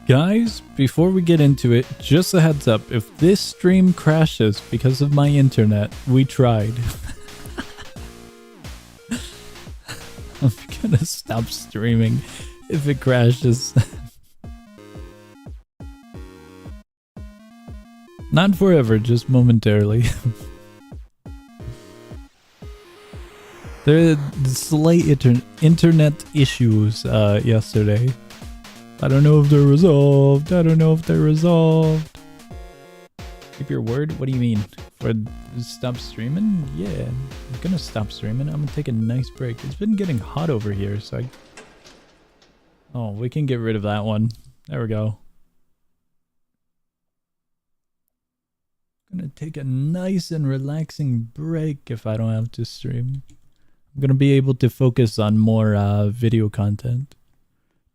Guys, before we get into it, just a heads up, if this stream crashes because of my internet, we tried. I'm gonna stop streaming if it crashes. Not forever, just momentarily. There are slight internet issues yesterday. I don't know if they're resolved. Keep your word? What do you mean? For stop streaming? Yeah, I'm gonna stop streaming. I'm gonna take a nice break. It's been getting hot over here, so Oh, we can get rid of that one. There we go. Gonna take a nice and relaxing break if I don't have to stream. I'm gonna be able to focus on more video content.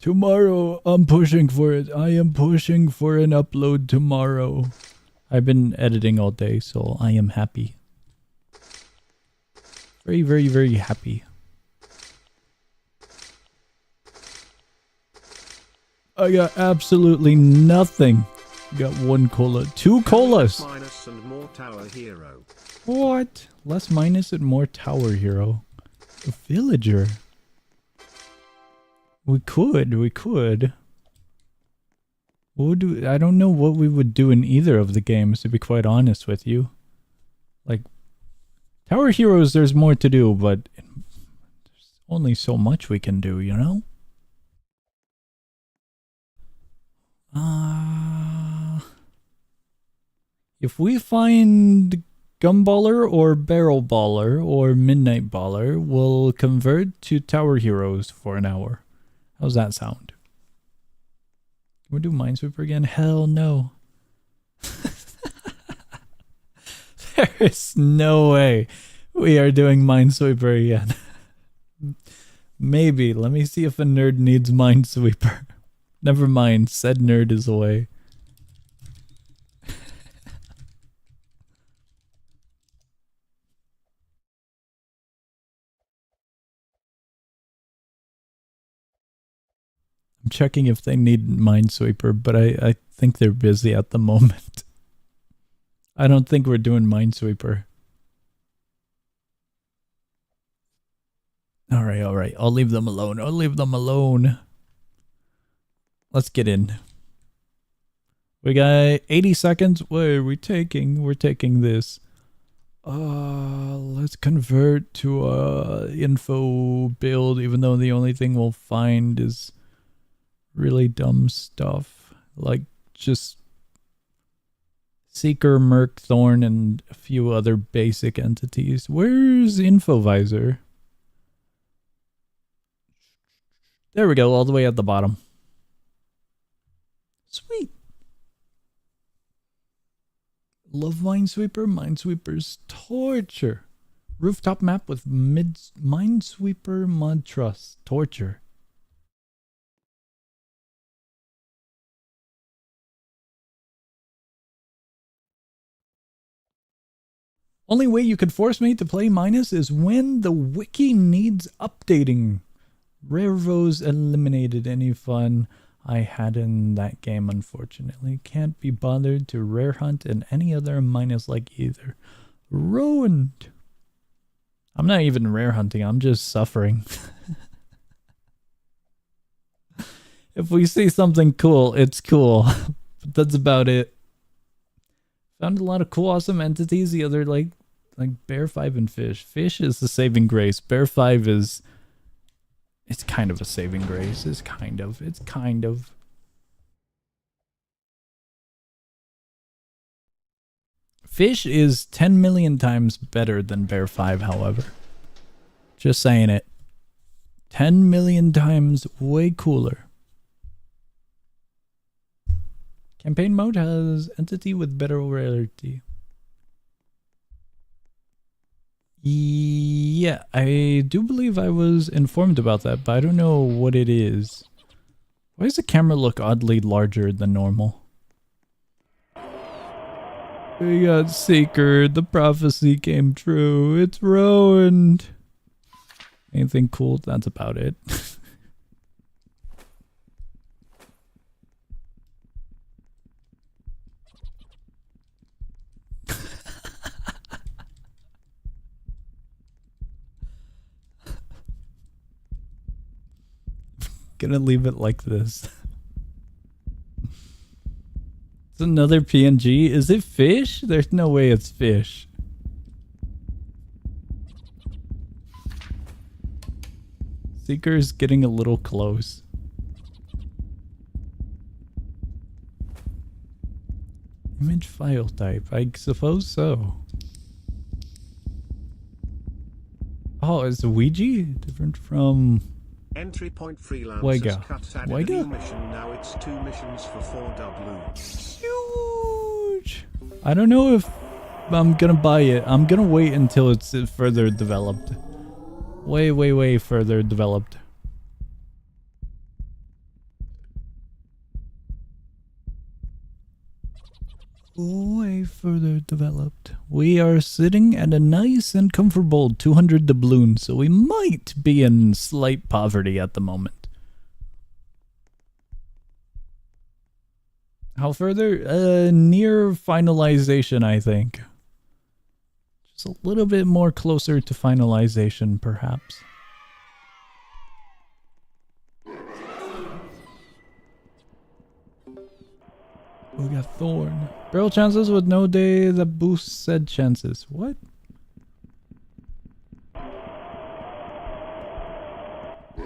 Tomorrow, I'm pushing for it. I am pushing for an upload tomorrow. I've been editing all day, so I am happy. Very, very, very happy. I got absolutely nothing. Got one cola. 2 colas! Minus and more tower hero. What? Less minus and more tower hero. A villager. We could. What would do? I don't know what we would do in either of the games, to be quite honest with you. Like, Tower Heroes, there's more to do, but there's only so much we can do, you know? If we find Gumballer or Barrel Baller or Midnight Baller, we'll convert to Tower Heroes for an hour. How's that sound? Can we do Minesweeper again? Hell no. There is no way we are doing Minesweeper again. Maybe. Let me see if a nerd needs Minesweeper. Never mind. Said nerd is away. I'm checking if they need Minesweeper, but I think they're busy at the moment. I don't think we're doing Minesweeper. Alright. I'll leave them alone. Let's get in. We got 80 seconds. What are we taking? We're taking this. Let's convert to a info build, even though the only thing we'll find is really dumb stuff, like just Seeker, Merc, Thorn, and a few other basic entities. Where's Infovisor? There we go, all the way at the bottom. Sweet. Love Minesweeper. Minesweeper's torture. Rooftop map with Minesweeper mod trust. Torture. Only way you could force me to play Minus is when the wiki needs updating. Rarevos eliminated any fun I had in that game, unfortunately. Can't be bothered to rare hunt in any other Minus like either. Ruined. I'm not even rare hunting, I'm just suffering. If we see something cool, it's cool. But that's about it. Found a lot of cool, awesome entities. The other, like Bear 5 and Fish. Fish is the saving grace. Bear 5 is... It's kind of a saving grace. It's kind of. Fish is 10 million times better than Bear 5, however. Just saying it. 10 million times way cooler. Campaign mode has entity with better rarity. Yeah, I do believe I was informed about that, but I don't know what it is. Why does the camera look oddly larger than normal? We got Seeker, the prophecy came true, it's ruined. Anything cool? That's about it. gonna leave it like this. It's another PNG. Is it fish? There's no way it's fish. Seeker's getting a little close. Image file type. I suppose so. Oh, is Ouija different from Entry point freelancers Wega? cut added a new mission. Now it's 2 missions for 4 doubloons. Huge. I don't know if I'm gonna buy it. I'm gonna wait until it's further developed. Way further developed. Way further developed. We are sitting at a nice and comfortable 200 doubloons, so we might be in slight poverty at the moment. How further? Near finalization, I think. Just a little bit more closer to finalization, perhaps. We got Thorn. Barrel chances with no day that boosts said chances. What? There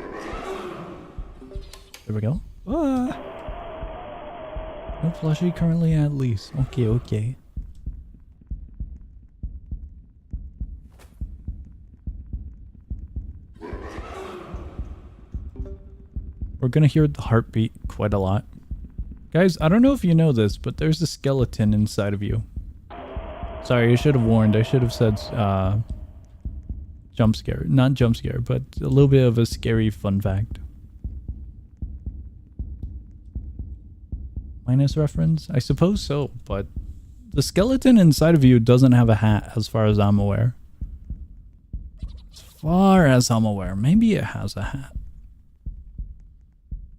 we go. Ah. No plushie currently at least. Okay. We're gonna hear the heartbeat quite a lot. Guys, I don't know if you know this, but there's a skeleton inside of you. Sorry, I should have warned. I should have said jump scare. Not jump scare, but a little bit of a scary fun fact. Minus reference? I suppose so, but the skeleton inside of you doesn't have a hat as far as I'm aware. As far as I'm aware. Maybe it has a hat.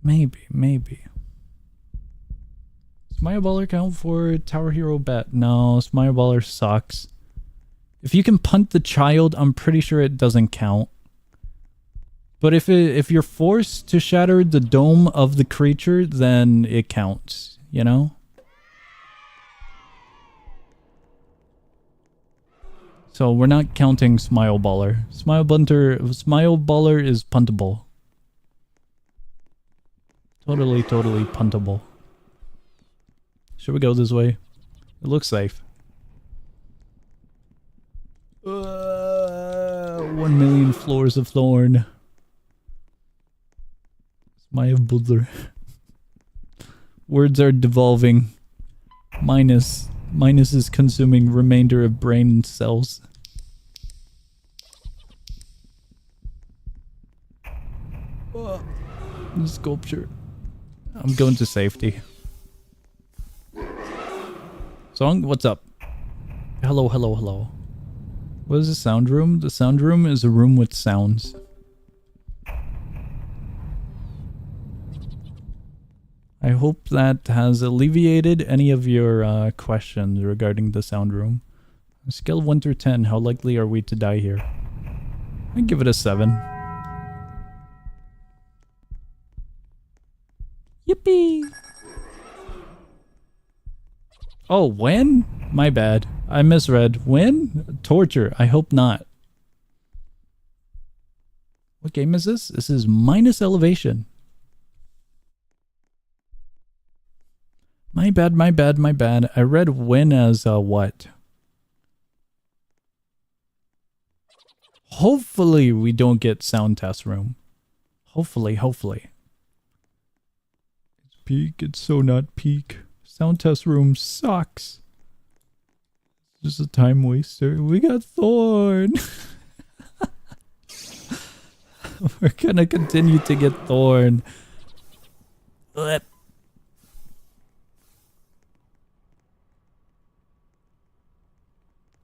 Maybe. Smile Baller count for Tower Hero Bet? No, Smile Baller sucks. If you can punt the child, I'm pretty sure it doesn't count. But if you're forced to shatter the dome of the creature, then it counts, you know? So we're not counting Smile Baller. Smile Baller is puntable. Totally puntable. Should we go this way? It looks safe. 1 million floors of thorn. Smile Baller. Words are devolving. Minus is consuming remainder of brain cells. The sculpture. I'm going to safety. Song, what's up? Hello. What is the sound room? The sound room is a room with sounds. I hope that has alleviated any of your questions regarding the sound room. On a scale of 1 through 10, how likely are we to die here? I'd give it a 7. Yippee! Oh, when? My bad. I misread. When? Torture. I hope not. What game is this? This is minus elevation. My bad. I read when as what? Hopefully we don't get sound test room. Hopefully. It's peak. It's so not peak. Sound test room sucks. Just a time waster. We got Thorn. We're gonna continue to get Thorn. I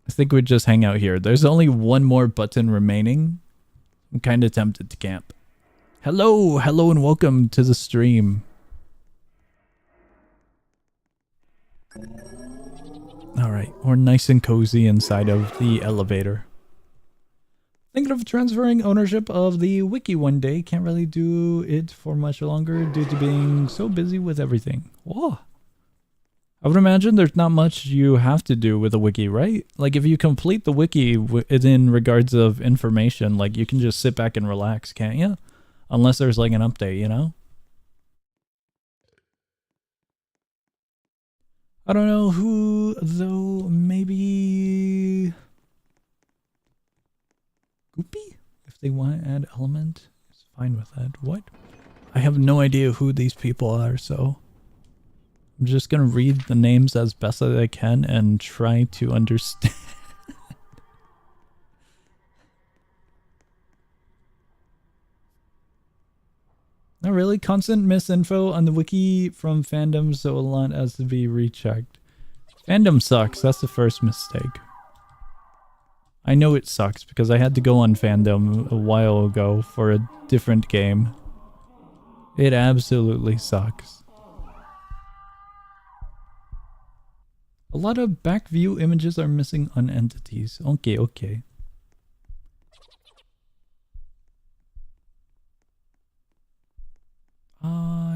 think we just hang out here. There's only one more button remaining. I'm kind of tempted to camp. Hello and welcome to the stream. Alright, we're nice and cozy inside of the elevator. Thinking of transferring ownership of the wiki one day. Can't really do it for much longer due to being so busy with everything. Whoa. I would imagine there's not much you have to do with a wiki, right? Like if you complete the wiki in regards of information, like you can just sit back and relax, can't you? Unless there's like an update, you know? I don't know who, though, maybe Goopy? If they want to add element, it's fine with that. What? I have no idea who these people are, so I'm just gonna read the names as best as I can and try to understand. Not really. Constant misinfo on the wiki from fandom, so a lot has to be rechecked. Fandom sucks. That's the first mistake. I know it sucks because I had to go on fandom a while ago for a different game. It absolutely sucks. A lot of back view images are missing on entities. Okay, okay.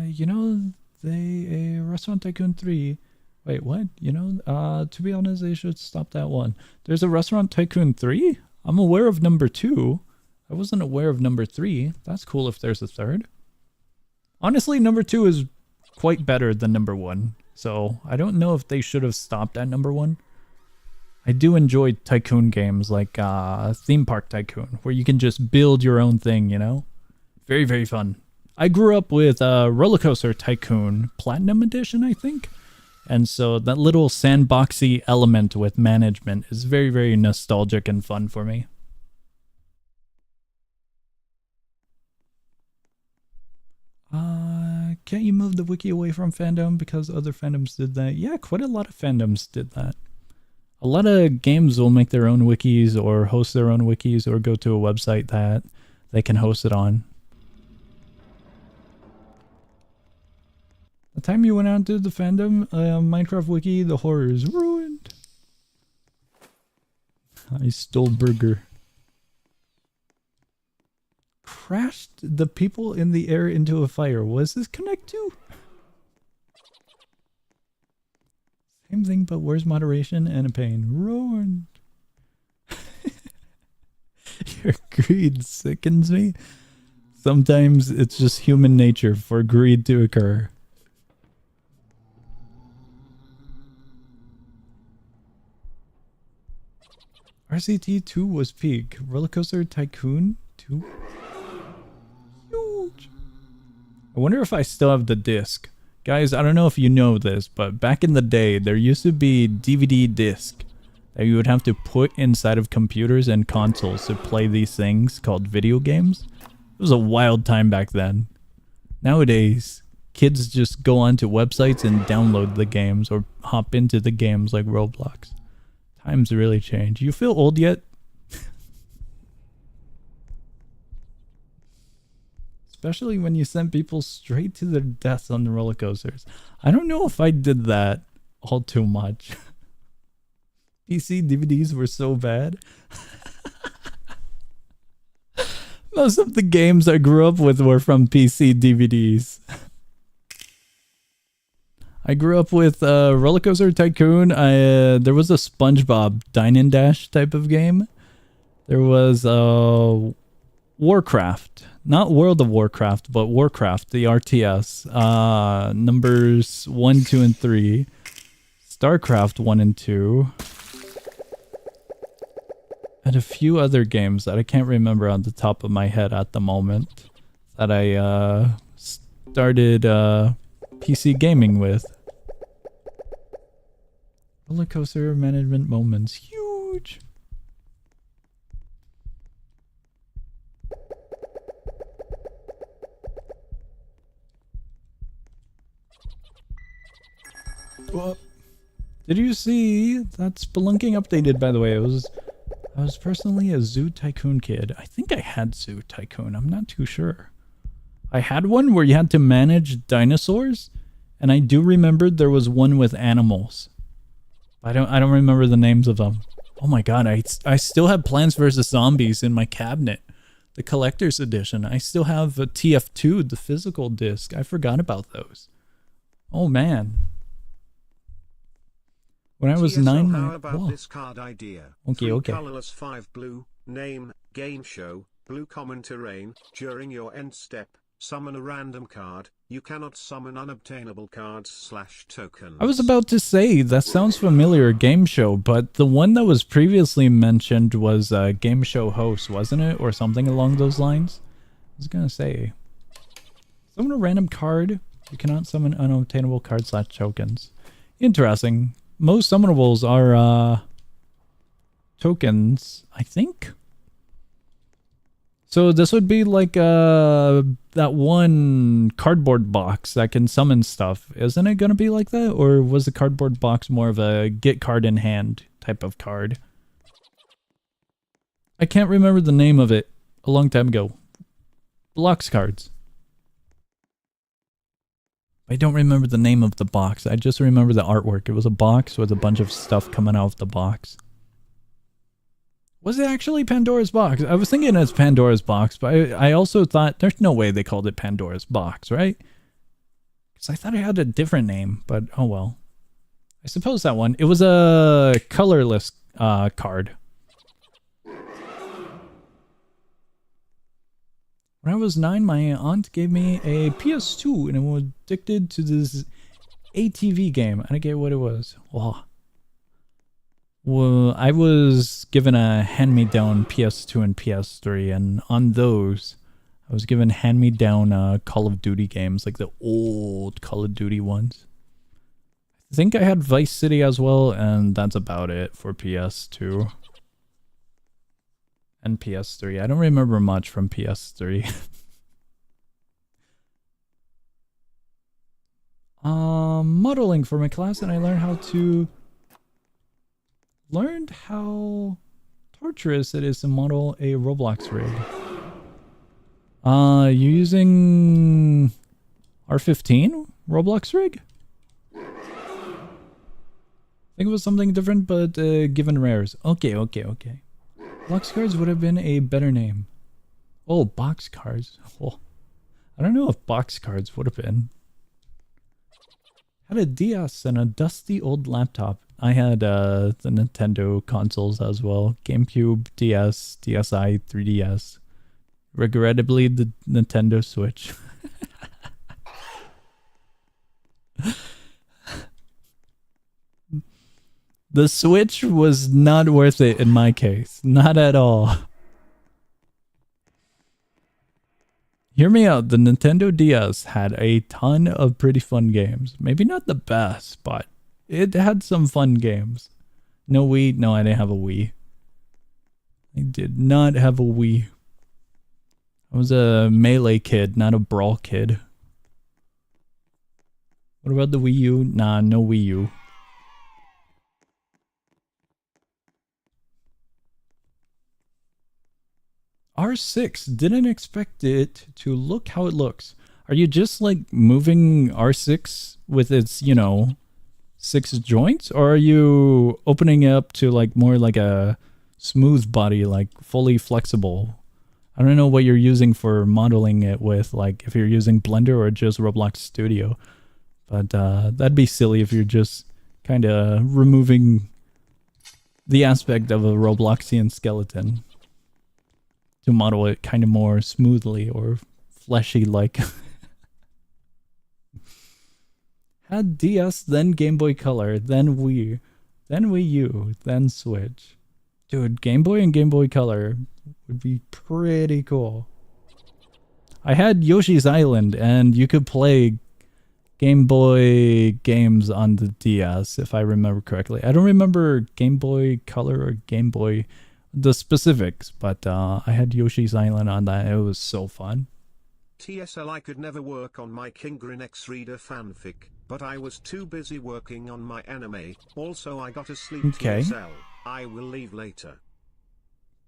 You know, Restaurant Tycoon 3. Wait, what? You know, to be honest, they should stop that one. There's a Restaurant Tycoon 3? I'm aware of number 2. I wasn't aware of number 3. That's cool if there's a third. Honestly, number 2 is quite better than number 1. So, I don't know if they should have stopped at number 1. I do enjoy tycoon games like Theme Park Tycoon, where you can just build your own thing, you know? Very, very fun. I grew up with Roller Coaster Tycoon Platinum Edition, I think. And so that little sandboxy element with management is very, very nostalgic and fun for me. Can't you move the wiki away from fandom because other fandoms did that? Yeah, quite a lot of fandoms did that. A lot of games will make their own wikis or host their own wikis or go to a website that they can host it on. The time you went out to the fandom, Minecraft wiki, the horror is ruined. I stole burger. Crashed the people in the air into a fire. What does this connect to? Same thing, but where's moderation and a pain? Ruined. Your greed sickens me. Sometimes it's just human nature for greed to occur. RCT 2 was peak. Roller Coaster Tycoon 2? Huge. I wonder if I still have the disc. Guys, I don't know if you know this, but back in the day, there used to be DVD disc that you would have to put inside of computers and consoles to play these things called video games. It was a wild time back then. Nowadays, kids just go onto websites and download the games or hop into the games like Roblox. Times really change. You feel old yet? Especially when you send people straight to their deaths on the roller coasters. I don't know if I did that all too much. PC DVDs were so bad. Most of the games I grew up with were from PC DVDs. I grew up with Roller Coaster Tycoon. There was a SpongeBob Dine and Dash type of game. There was Warcraft. Not World of Warcraft, but Warcraft, the RTS. Numbers 1, 2, and 3. StarCraft 1 and 2. And a few other games that I can't remember on the top of my head at the moment. That I started PC gaming with. Roller coaster management moments. Huge. Whoa. Did you see that Spelunking updated, by the way? I was personally a Zoo Tycoon kid. I think I had Zoo Tycoon. I'm not too sure. I had one where you had to manage dinosaurs, and I do remember there was one with animals. I don't remember the names of them. Oh my god, I still have Plants vs. Zombies in my cabinet. The collector's edition. I still have a TF2, the physical disc. I forgot about those. Oh man. When I was TSL, 9, how about this card idea? Okay, 3 okay. colorless, 5 blue, name, game show, blue common terrain. During your end step, summon a random card. You cannot summon unobtainable cards / tokens. I was about to say, that sounds familiar, game show, but the one that was previously mentioned was game show host, wasn't it? Or something along those lines? I was gonna say. Summon a random card. You cannot summon unobtainable cards / tokens. Interesting. Most summonables are tokens, I think. So this would be like that one cardboard box that can summon stuff. Isn't it going to be like that? Or was the cardboard box more of a get card in hand type of card? I can't remember the name of it. A long time ago. Blocks cards. I don't remember the name of the box. I just remember the artwork. It was a box with a bunch of stuff coming out of the box. Was it actually Pandora's Box? I was thinking it's Pandora's Box, but I also thought there's no way they called it Pandora's Box, right? Because I thought it had a different name, but oh well. I suppose that one. It was a colorless card. When I was 9, my aunt gave me a PS2 and I was addicted to this ATV game. I don't get what it was. Wow. Well, I was given a hand-me-down PS2 and PS3, and on those, I was given hand-me-down Call of Duty games, like the old Call of Duty ones. I think I had Vice City as well, and that's about it for PS2. And PS3. I don't remember much from PS3. Modeling for my class, and I learned how torturous it is to model a Roblox rig. You using R15 Roblox rig? I think it was something different, but given rares. Okay. Box cards would have been a better name. Oh, box cards. Oh, I don't know if box cards would have been. Had a DS and a dusty old laptop. I had the Nintendo consoles as well. GameCube, DS, DSi, 3DS. Regrettably, the Nintendo Switch. The Switch was not worth it in my case. Not at all. Hear me out. The Nintendo DS had a ton of pretty fun games. Maybe not the best, but it had some fun games. No Wii? No, I didn't have a Wii. I did not have a Wii. I was a Melee kid, not a Brawl kid. What about the Wii U? Nah, no Wii U. R6, didn't expect it to look how it looks. Are you just like moving R6 with its, 6 joints? Or are you opening it up to like more like a smooth body, like fully flexible? I don't know what you're using for modeling it with, like if you're using Blender or just Roblox Studio. But that'd be silly if you're just kind of removing the aspect of a Robloxian skeleton to model it kind of more smoothly or fleshy like. Had DS, then Game Boy Color, then Wii, then Wii U, then Switch. Dude, Game Boy and Game Boy Color would be pretty cool. I had Yoshi's Island, and you could play Game Boy games on the DS, if I remember correctly. I don't remember Game Boy Color or Game Boy the specifics, but I had Yoshi's Island on that. It was so fun. TSL, I could never work on my Kingrin X Reader fanfic, but I was too busy working on my anime. Also, I got to sleep. Okay. TSL, I will leave later.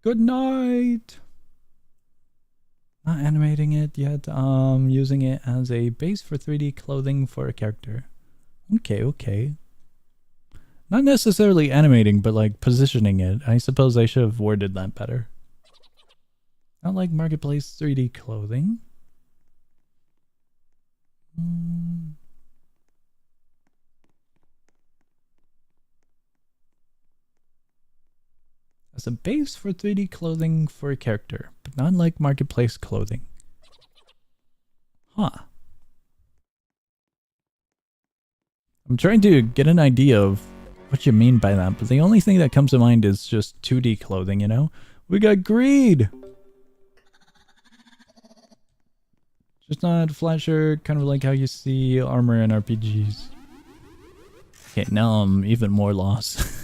Good night. Not animating it yet. Using it as a base for 3D clothing for a character. Okay. Not necessarily animating, but like positioning it. I suppose I should have worded that better. Not like Marketplace 3D clothing. As a base for 3D clothing for a character, but not like Marketplace clothing. Huh. I'm trying to get an idea of what you mean by that, but the only thing that comes to mind is just 2D clothing, you know? We got greed! Just not flat shirt, kind of like how you see armor in RPGs. Okay, now I'm even more lost.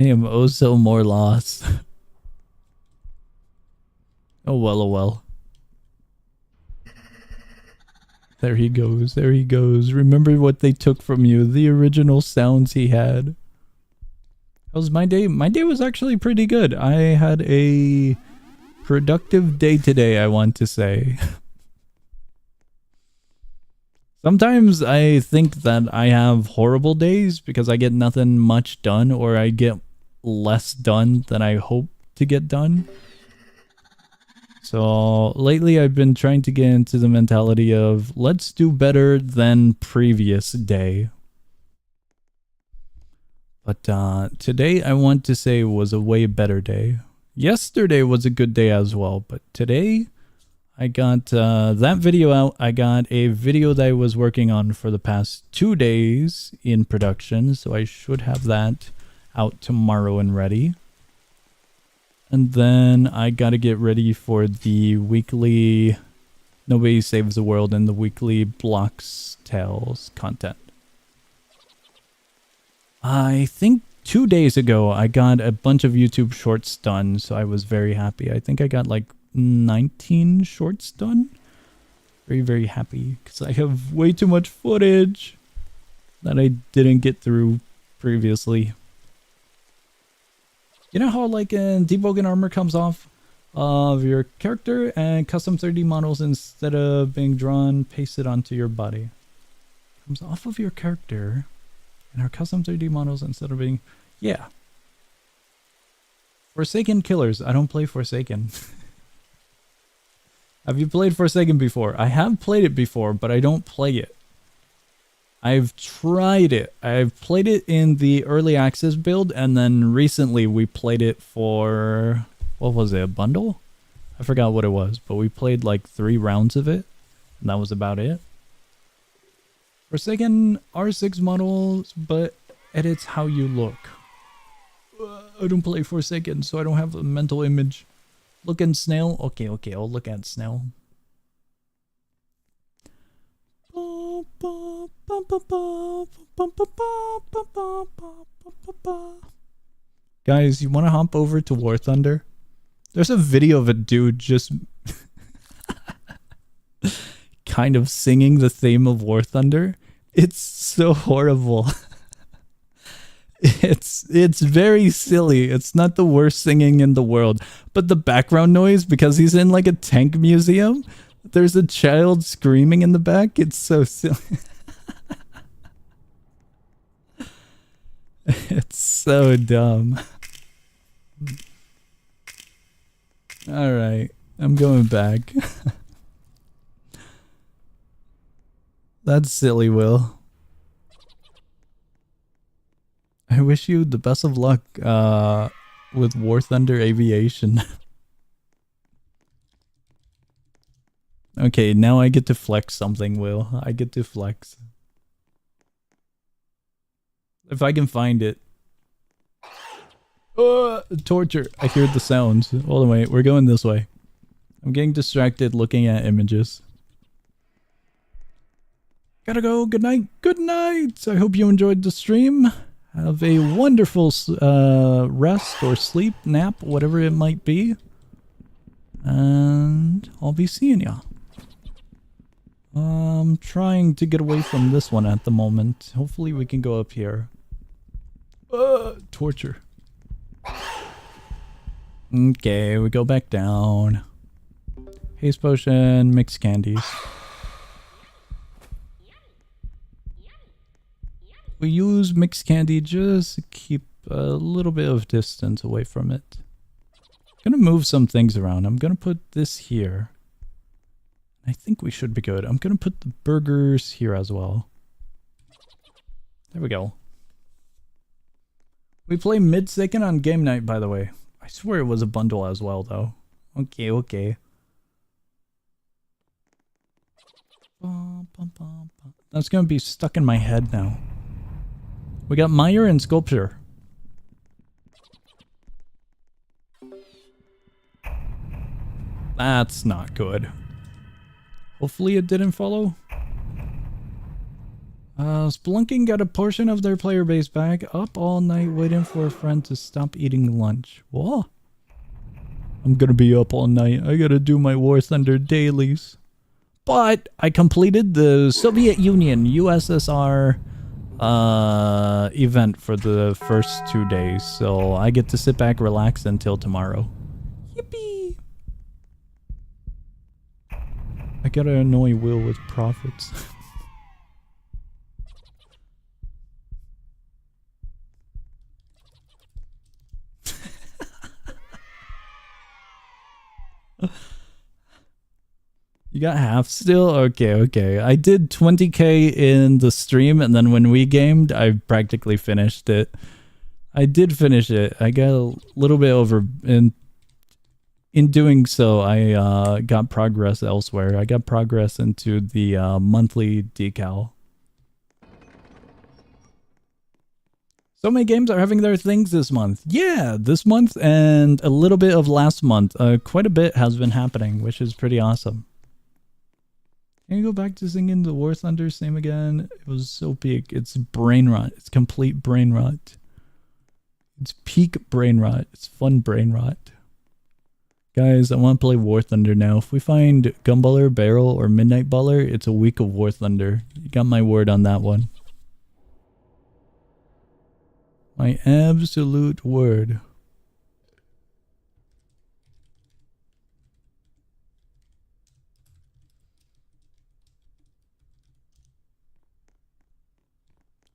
I am oh so more lost. Oh well, oh well. There he goes, there he goes. Remember what they took from you, the original sounds he had. How was my day? My day was actually pretty good. I had a productive day today, I want to say. Sometimes I think that I have horrible days because I get nothing much done, or I get less done than I hope to get done. So lately I've been trying to get into the mentality of let's do better than previous day. But today I want to say was a way better day. Yesterday was a good day as well, but today I got that video out. I got a video that I was working on for the past 2 days in production, so I should have that out tomorrow and ready. And then I gotta get ready for the weekly Nobody Saves the World and the weekly Blocks Tales content. I think 2 days ago I got a bunch of YouTube shorts done, so I was very happy. I think I got like 19 shorts done. Very, very happy because I have way too much footage that I didn't get through previously. You know how like debogging armor comes off of your character and custom 3D models, instead of being drawn, pasted onto your body. Comes off of your character and our custom 3D models instead of being... Yeah. Forsaken Killers. I don't play Forsaken. Have you played Forsaken before? I have played it before, but I don't play it. I've tried it. I've played it in the early access build, and then recently we played it for... What was it? A bundle? I forgot what it was, but we played like 3 rounds of it, and that was about it. Forsaken R6 models, but edits how you look. I don't play Forsaken, so I don't have a mental image. Look at Snail. Okay, I'll look at Snail. Guys, you want to hop over to War Thunder? There's a video of a dude just kind of singing the theme of War Thunder. It's so horrible. It's very silly. It's not the worst singing in the world, but the background noise, because he's in like a tank museum, there's a child screaming in the back. It's so silly. It's so dumb. Alright, I'm going back. That's silly, Will. I wish you the best of luck with War Thunder Aviation. Okay, now I get to flex something, Will. I get to flex. If I can find it. Torture. I hear the sounds. Hold on, wait. We're going this way. I'm getting distracted looking at images. Gotta go. Good night. Good night. I hope you enjoyed the stream. Have a wonderful rest or sleep, nap, whatever it might be. And I'll be seeing ya. I'm trying to get away from this one at the moment. Hopefully we can go up here. Torture. Okay, we go back down. Haste potion, mixed candies. We use mixed candy just to keep a little bit of distance away from it. I'm gonna move some things around. I'm gonna put this here. I think we should be good. I'm gonna put the burgers here as well. There we go. We play mid-second on game night, by the way. I swear it was a bundle as well, though. Okay, okay. That's gonna be stuck in my head now. We got Meyer and Sculpture. That's not good. Hopefully it didn't follow. Splunking got a portion of their player base back. Up all night waiting for a friend to stop eating lunch. Whoa. I'm gonna be up all night. I gotta do my War Thunder dailies. But I completed the Soviet Union USSR event for the first 2 days. So I get to sit back, relax until tomorrow. Yippee! I gotta annoy Will with profits. You got half still? Okay, okay. I did 20k in the stream, and then when we gamed, I practically finished it. I did finish it. I got a little bit over, and in doing so, I got progress elsewhere. I got progress into the monthly decal. So many games are having their things this month. Yeah, this month and a little bit of last month. Quite a bit has been happening, which is pretty awesome. Can you go back to singing the War Thunder name again? It was so peak. It's brain rot. It's complete brain rot. It's peak brain rot. It's fun brain rot. Guys, I want to play War Thunder now. If we find Gunballer, Barrel, or Midnight Baller, it's a week of War Thunder. You got my word on that one. My absolute word.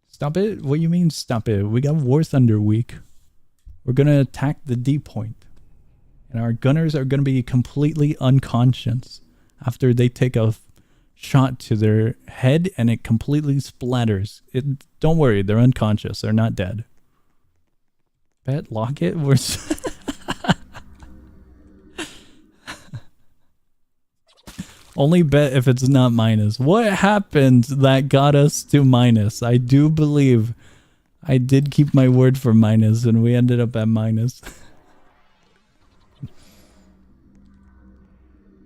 Stop it? What do you mean stop it? We got War Thunder week. We're gonna attack the D point. And our gunners are gonna be completely unconscious after they take a shot to their head and it completely splatters. Don't worry, they're unconscious. They're not dead. Bet Locket? We're only bet if it's not minus. What happened that got us to minus? I do believe I did keep my word for minus and we ended up at minus.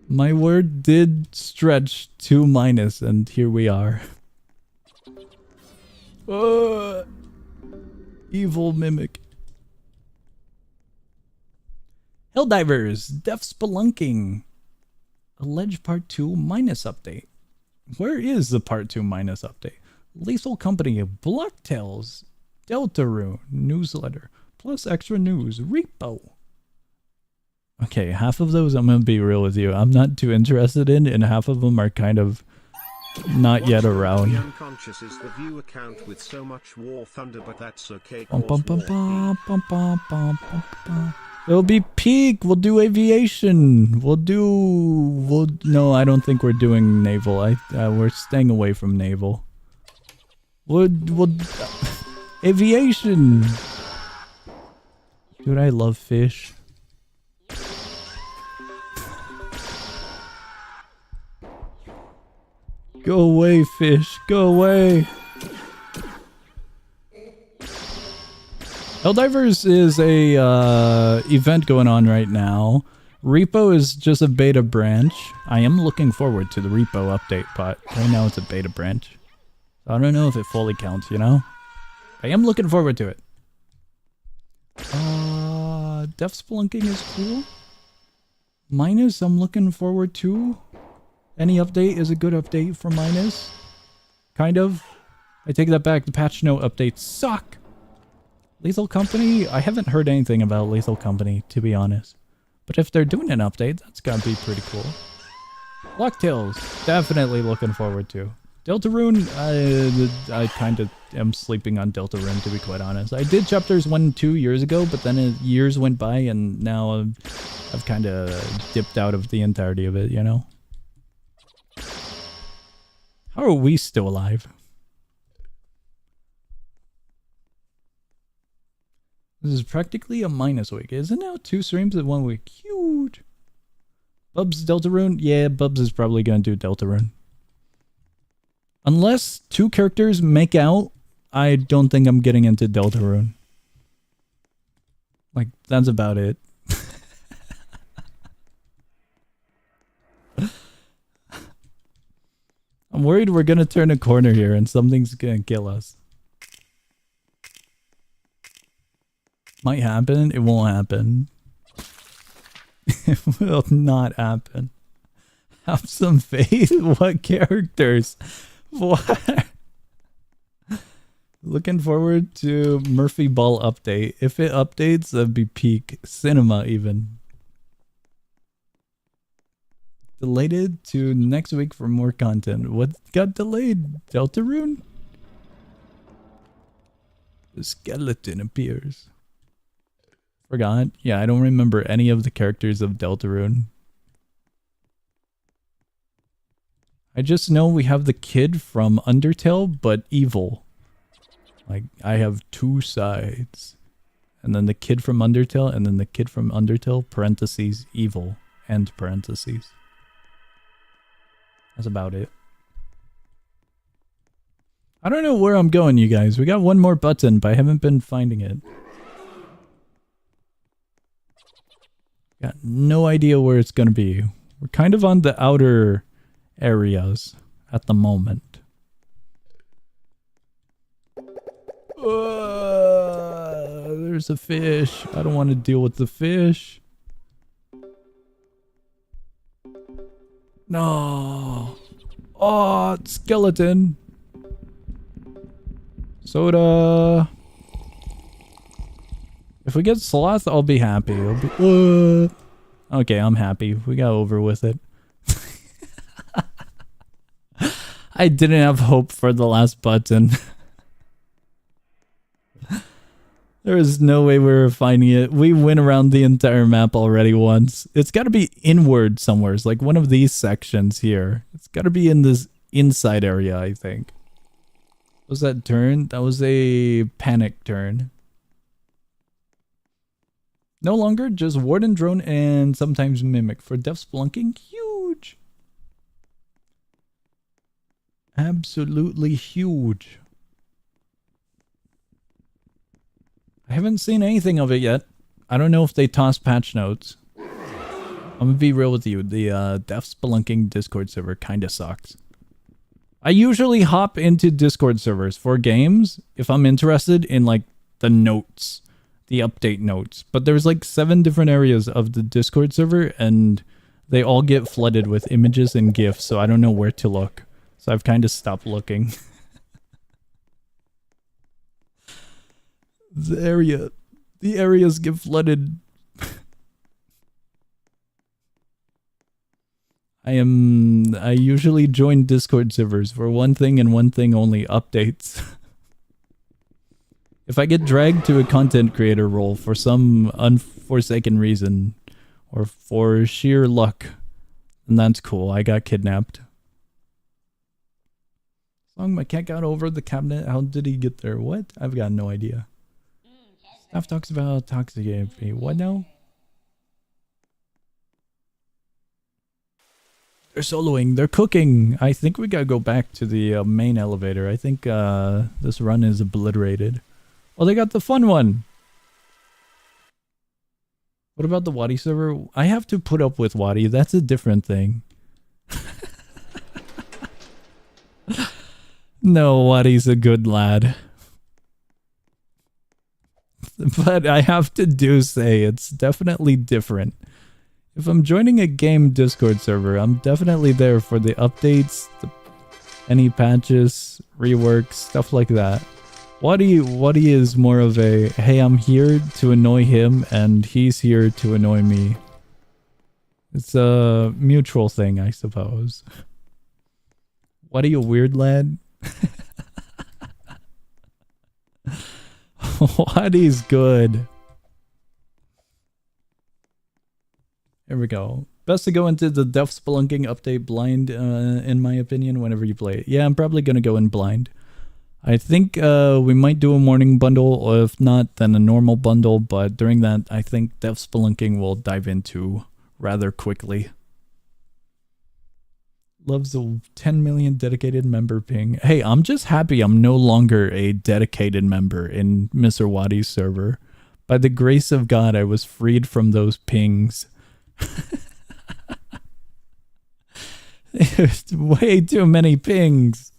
My word did stretch to minus and here we are. Evil mimic. Helldivers, Death Spelunking. Alleged Part 2 minus update. Where is the Part 2 minus update? Lethal Company, Blocktails, Deltarune, Newsletter, plus extra news, Repo. Okay, half of those I'm gonna be real with you. I'm not too interested in, and half of them are kind of not yet around. The unconscious is the view account with so much War Thunder, but that's okay. It'll be peak. We'll do aviation. No, I don't think we're doing naval. We're staying away from naval. We'll aviation. Dude, I love fish. Go away, fish. Go away. Helldivers is a event going on right now. Repo is just a beta branch. I am looking forward to the Repo update, but right now it's a beta branch. So I don't know if it fully counts, you know? I am looking forward to it. Death Spelunking is cool. Minus, I'm looking forward to. Any update is a good update for Minus. Kind of. I take that back. The patch note updates suck. Lethal Company, I haven't heard anything about Lethal Company, to be honest. But if they're doing an update, that's gotta be pretty cool. Blocktails, definitely looking forward to. Deltarune, I kind of am sleeping on Deltarune, to be quite honest. I did chapters 1 and 2 years ago, but then years went by, and now I've kind of dipped out of the entirety of it, you know? How are we still alive? This is practically a minus week. Isn't it now 2 streams in 1 week? Huge. Bubs Deltarune? Yeah, Bubs is probably going to do Deltarune. Unless 2 characters make out, I don't think I'm getting into Deltarune. Like, that's about it. I'm worried we're gonna turn a corner here and something's gonna kill us. Might happen, it won't happen. It will not happen. Have some faith? What characters? What? Looking forward to Murphy Ball update. If it updates, that'd be peak cinema even. Delayed to next week for more content. What got delayed? Deltarune? The skeleton appears. Forgot. Yeah, I don't remember any of the characters of Deltarune. I just know we have the kid from Undertale, but evil. Like, I have 2 sides. And then the kid from Undertale, and then the kid from Undertale, parentheses, evil, end parentheses. That's about it. I don't know where I'm going, you guys. We got one more button, but I haven't been finding it. Got no idea where it's gonna be. We're kind of on the outer areas at the moment. There's a fish. I don't want to deal with the fish. No. Oh, skeleton. Soda. If we get sloth, I'll be happy. Okay, I'm happy. We got over with it. I didn't have hope for the last button. There is no way we were finding it. We went around the entire map already once. It's got to be inward somewhere. It's like one of these sections here. It's got to be in this inside area, I think. What was that turn? That was a panic turn. No longer just Warden Drone and sometimes Mimic. For Death Splunking, huge. Absolutely huge. I haven't seen anything of it yet. I don't know if they tossed patch notes. I'm gonna be real with you. The Death Spelunking Discord server kinda sucks. I usually hop into Discord servers for games if I'm interested in like the notes, the update notes. But there's like 7 different areas of the Discord server and they all get flooded with images and GIFs, so I don't know where to look. So I've kind of stopped looking. The areas get flooded. I usually join Discord servers for one thing and one thing only, updates. If I get dragged to a content creator role for some unforsaken reason, or for sheer luck, then that's cool. I got kidnapped. As long as my cat got over the cabinet, how did he get there? What? I've got no idea. Staff talks about toxic AFP. What now? They're soloing. They're cooking. I think we gotta go back to the main elevator. I think this run is obliterated. Oh, they got the fun one. What about the Wadi server? I have to put up with Wadi. That's a different thing. No, Wadi's a good lad. But I have to say it's definitely different. If I'm joining a game Discord server, I'm definitely there for the updates, any patches, reworks, stuff like that. Wadi is more of a, hey, I'm here to annoy him and he's here to annoy me. It's a mutual thing, I suppose. What are you, weird lad? What is good? Here we go. Best to go into the Death Spelunking update blind, in my opinion, whenever you play it. Yeah, I'm probably gonna go in blind. I think we might do a morning bundle, or if not, then a normal bundle, but during that, I think Death Spelunking will dive into rather quickly. Loves the 10 million dedicated member ping. Hey, I'm just happy I'm no longer a dedicated member in Mr. Wadi's server. By the grace of God, I was freed from those pings. There's way too many pings.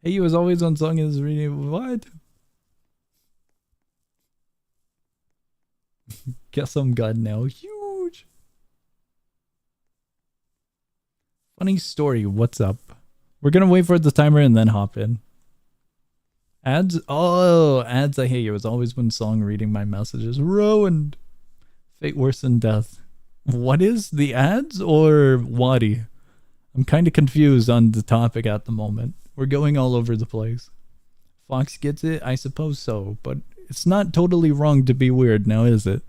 Hey, he was always on song is reading. What? Guess I'm God now. Huge. Funny story. What's up? We're gonna wait for the timer and then hop in. Ads? Oh, ads. I hate you. It was always when song reading my messages. Ruined. Fate worse than death. What is the ads or Wadi? I'm kind of confused on the topic at the moment. We're going all over the place. Fox gets it? I suppose so, but it's not totally wrong to be weird now, is it?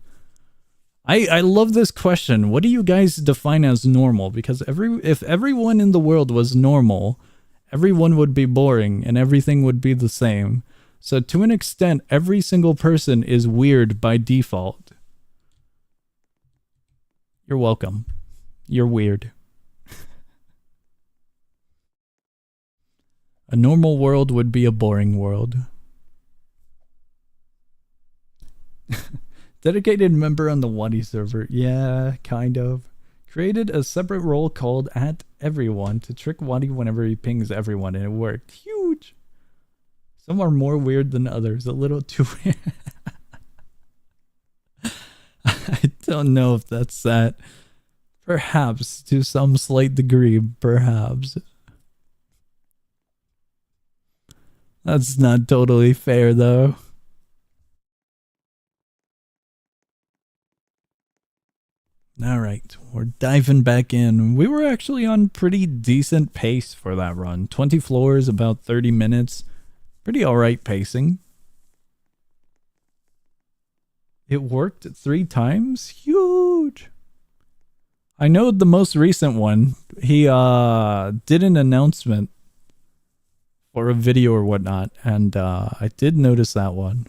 I love this question. What do you guys define as normal? Because if everyone in the world was normal, everyone would be boring and everything would be the same. So to an extent, every single person is weird by default. You're welcome. You're weird. A normal world would be a boring world. Dedicated member on the Wadi server. Yeah, kind of. Created a separate role called @everyone to trick Wadi whenever he pings everyone, and it worked. Huge. Some are more weird than others. A little too weird. I don't know if that's that. Perhaps, to some slight degree, perhaps. That's not totally fair, though. Alright, we're diving back in. We were actually on pretty decent pace for that run. 20 floors, about 30 minutes. Pretty alright pacing. It worked 3 times? Huge! I know the most recent one, he did an announcement for a video or whatnot, and I did notice that one.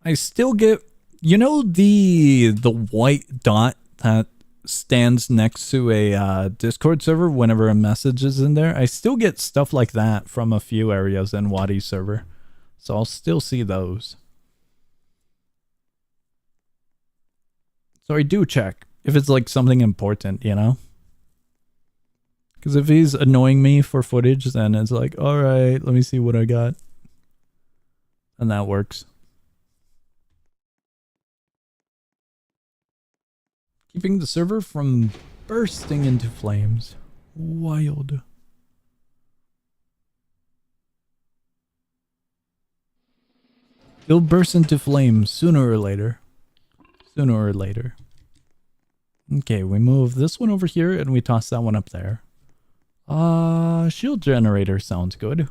I still get, you know, the white dot that stands next to a Discord server whenever a message is in there? I still get stuff like that from a few areas in Wadi's server, so I'll still see those. So I do check if it's like something important, you know? Because if he's annoying me for footage, then it's like, alright, let me see what I got. And that works. Keeping the server from bursting into flames. Wild. It'll burst into flames sooner or later. Sooner or later. Okay, we move this one over here and we toss that one up there. Shield generator sounds good.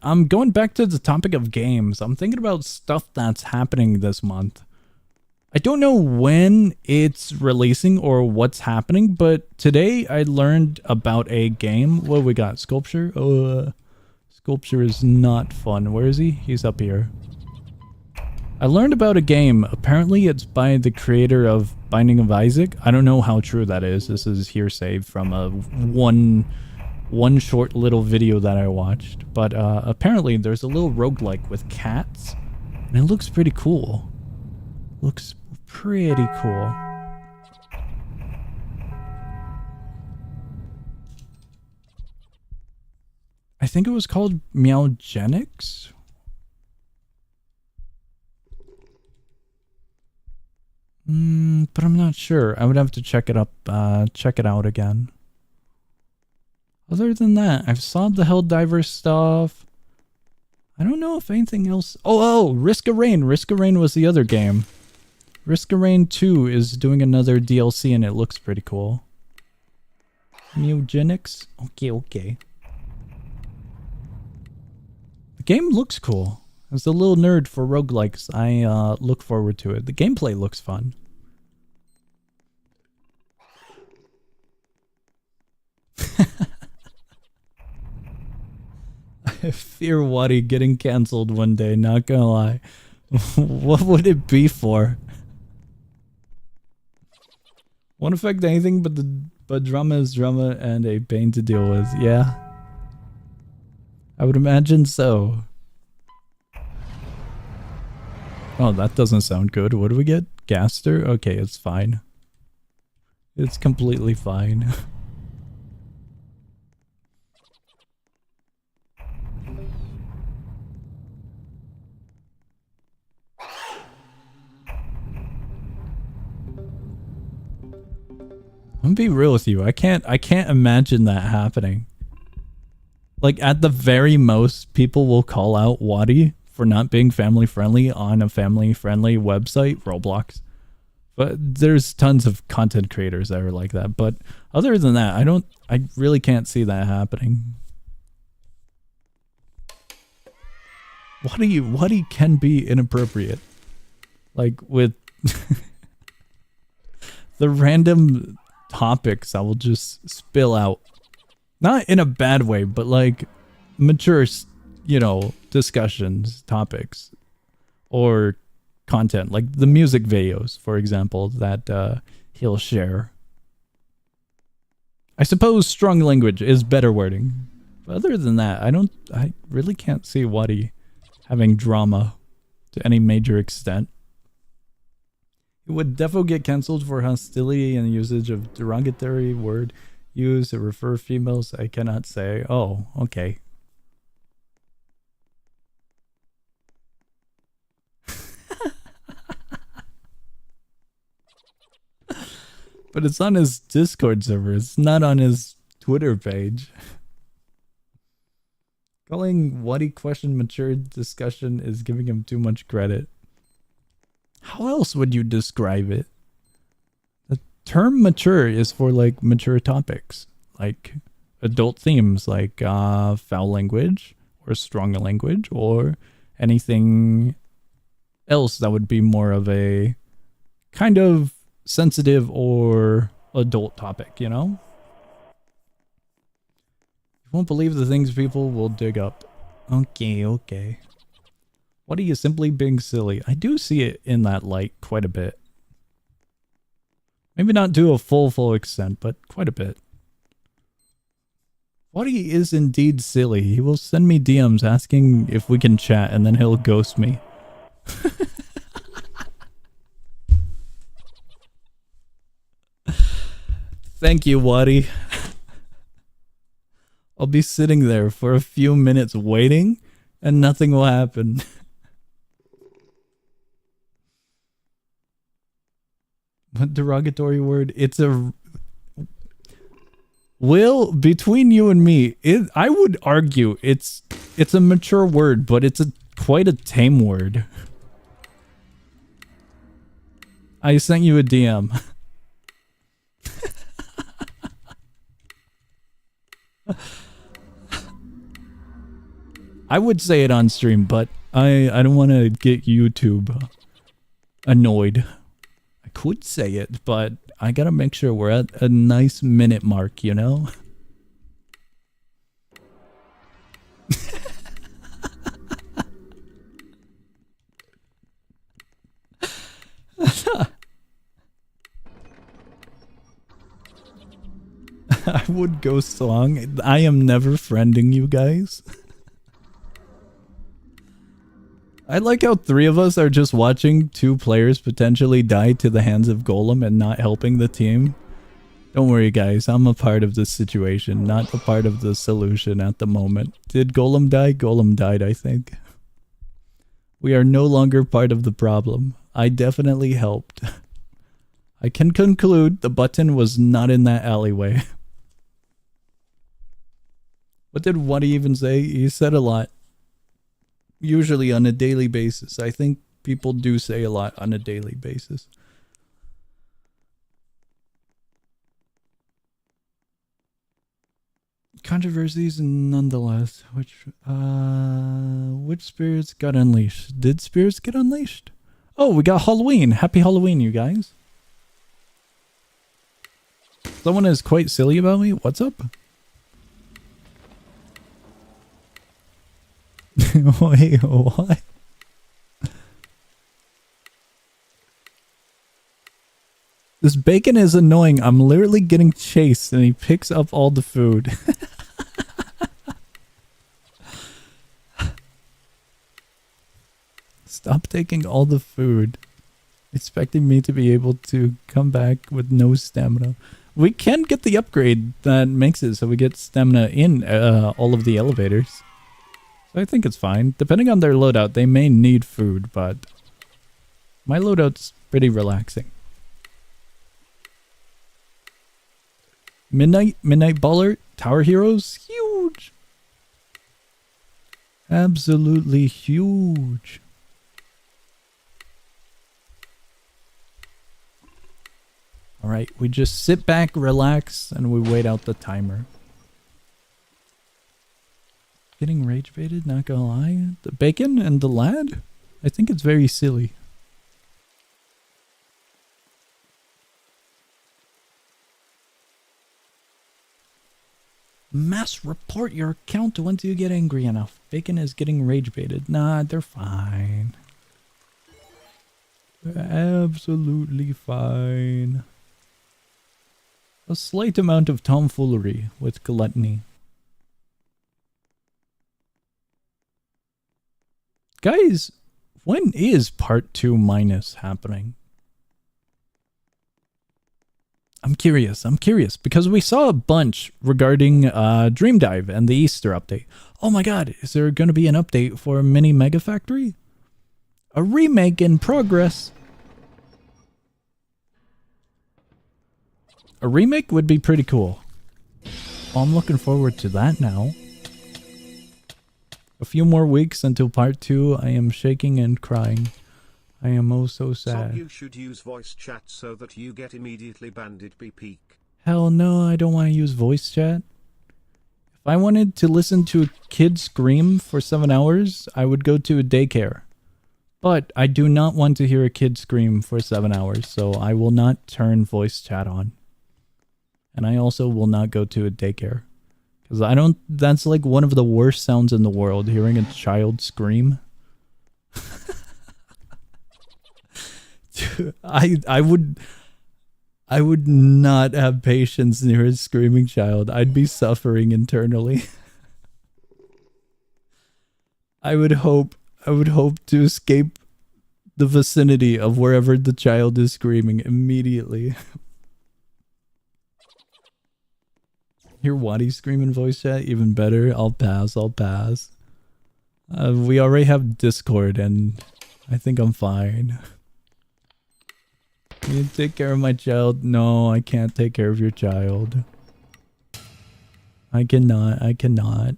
I'm going back to the topic of games. I'm thinking about stuff that's happening this month. I don't know when it's releasing or what's happening, but today I learned about a game. What we got? Sculpture? Sculpture is not fun. Where is he? He's up here. I learned about a game. Apparently it's by the creator of Binding of Isaac. I don't know how true that is. This is hearsay from a one short little video that I watched. But apparently there's a little roguelike with cats. And it looks pretty cool. Looks pretty cool. I think it was called Meowgenics. But I'm not sure. I would have to check it up, check it out again. Other than that, I've saw the Helldiver stuff. I don't know if anything else. Oh, Risk of Rain. Risk of Rain was the other game. Risk of Rain 2 is doing another DLC and it looks pretty cool. Mugenics? Okay. The game looks cool. As a little nerd for roguelikes, I look forward to it. The gameplay looks fun. I fear Waddy getting cancelled one day, not gonna lie. What would it be for? Won't affect anything but drama is drama and a pain to deal with. Yeah. I would imagine so. Oh, that doesn't sound good. What do we get? Gaster? Okay, it's fine. It's completely fine. I'm gonna be real with you. I can't imagine that happening. Like, at the very most, people will call out Waddy for not being family friendly on a family friendly website, Roblox. But there's tons of content creators that are like that. But other than that, I really can't see that happening. Waddy can be inappropriate. Like, with the random topics I will just spill out. Not in a bad way, but like mature, discussions, topics, or content, like the music videos, for example, that he'll share. I suppose strong language is better wording. But other than that, I really can't see Waddy having drama to any major extent. It would definitely get cancelled for hostility and usage of derogatory word used to refer females. I cannot say. Oh, okay. But it's on his Discord server. It's not on his Twitter page. Calling Waddy question mature discussion is giving him too much credit. How else would you describe it? The term mature is for like mature topics, like adult themes, like foul language or strong language or anything else that would be more of a kind of sensitive or adult topic, you know? You won't believe the things people will dig up. Okay. What are you simply being silly? I do see it in that light quite a bit. Maybe not to a full extent, but quite a bit. Waddy is indeed silly. He will send me DMs asking if we can chat and then he'll ghost me. Thank you, Waddy. I'll be sitting there for a few minutes waiting and nothing will happen. What derogatory word? It's a... Will, between you and me, I would argue it's a mature word, but it's quite a tame word. I sent you a DM. I would say it on stream, but I don't want to get YouTube annoyed. I could say it, but I gotta make sure we're at a nice minute mark, you know? I would go song. I am never friending you guys. I like how 3 of us are just watching 2 players potentially die to the hands of Golem and not helping the team. Don't worry guys, I'm a part of this situation, not a part of the solution at the moment. Did Golem die? Golem died, I think. We are no longer part of the problem. I definitely helped. I can conclude the button was not in that alleyway. What did Waddy even say? He said a lot. Usually on a daily basis. I think people do say a lot on a daily basis. Controversies nonetheless. Which spirits got unleashed? Did spirits get unleashed? Oh, we got Halloween. Happy Halloween, you guys. Someone is quite silly about me. What's up? Wait, what? This bacon is annoying. I'm literally getting chased and he picks up all the food. Stop taking all the food. Expecting me to be able to come back with no stamina. We can get the upgrade that makes it so we get stamina in all of the elevators. So I think it's fine. Depending on their loadout, they may need food, but my loadout's pretty relaxing. Midnight Baller, Tower Heroes, huge. Absolutely huge. Alright, we just sit back, relax, and we wait out the timer. Getting rage baited, not gonna lie. The bacon and the lad? I think it's very silly. Mass report your account once you get angry enough. Bacon is getting rage baited. Nah, they're fine. They're absolutely fine. A slight amount of tomfoolery with gluttony. Guys, when is part 2 minus happening? I'm curious because we saw a bunch regarding Dream Dive and the Easter update. Oh my god, is there going to be an update for Mini Mega Factory? A remake in progress. A remake would be pretty cool. Well, I'm looking forward to that now. A few more weeks until part 2. I am shaking and crying. I am oh so sad. You should use voice chat so that you get immediately banned. It be peak. Hell no, I don't want to use voice chat. If I wanted to listen to a kid scream for 7 hours, I would go to a daycare. But I do not want to hear a kid scream for 7 hours, so I will not turn voice chat on. And I also will not go to a daycare. Because I don't, that's like one of the worst sounds in the world, hearing a child scream. Dude, I would not have patience near a screaming child. I'd be suffering internally. I would hope to escape the vicinity of wherever the child is screaming immediately. Hear Waddy scream in voice chat? Even better. I'll pass. We already have Discord and I think I'm fine. Can you take care of my child? No, I can't take care of your child. I cannot.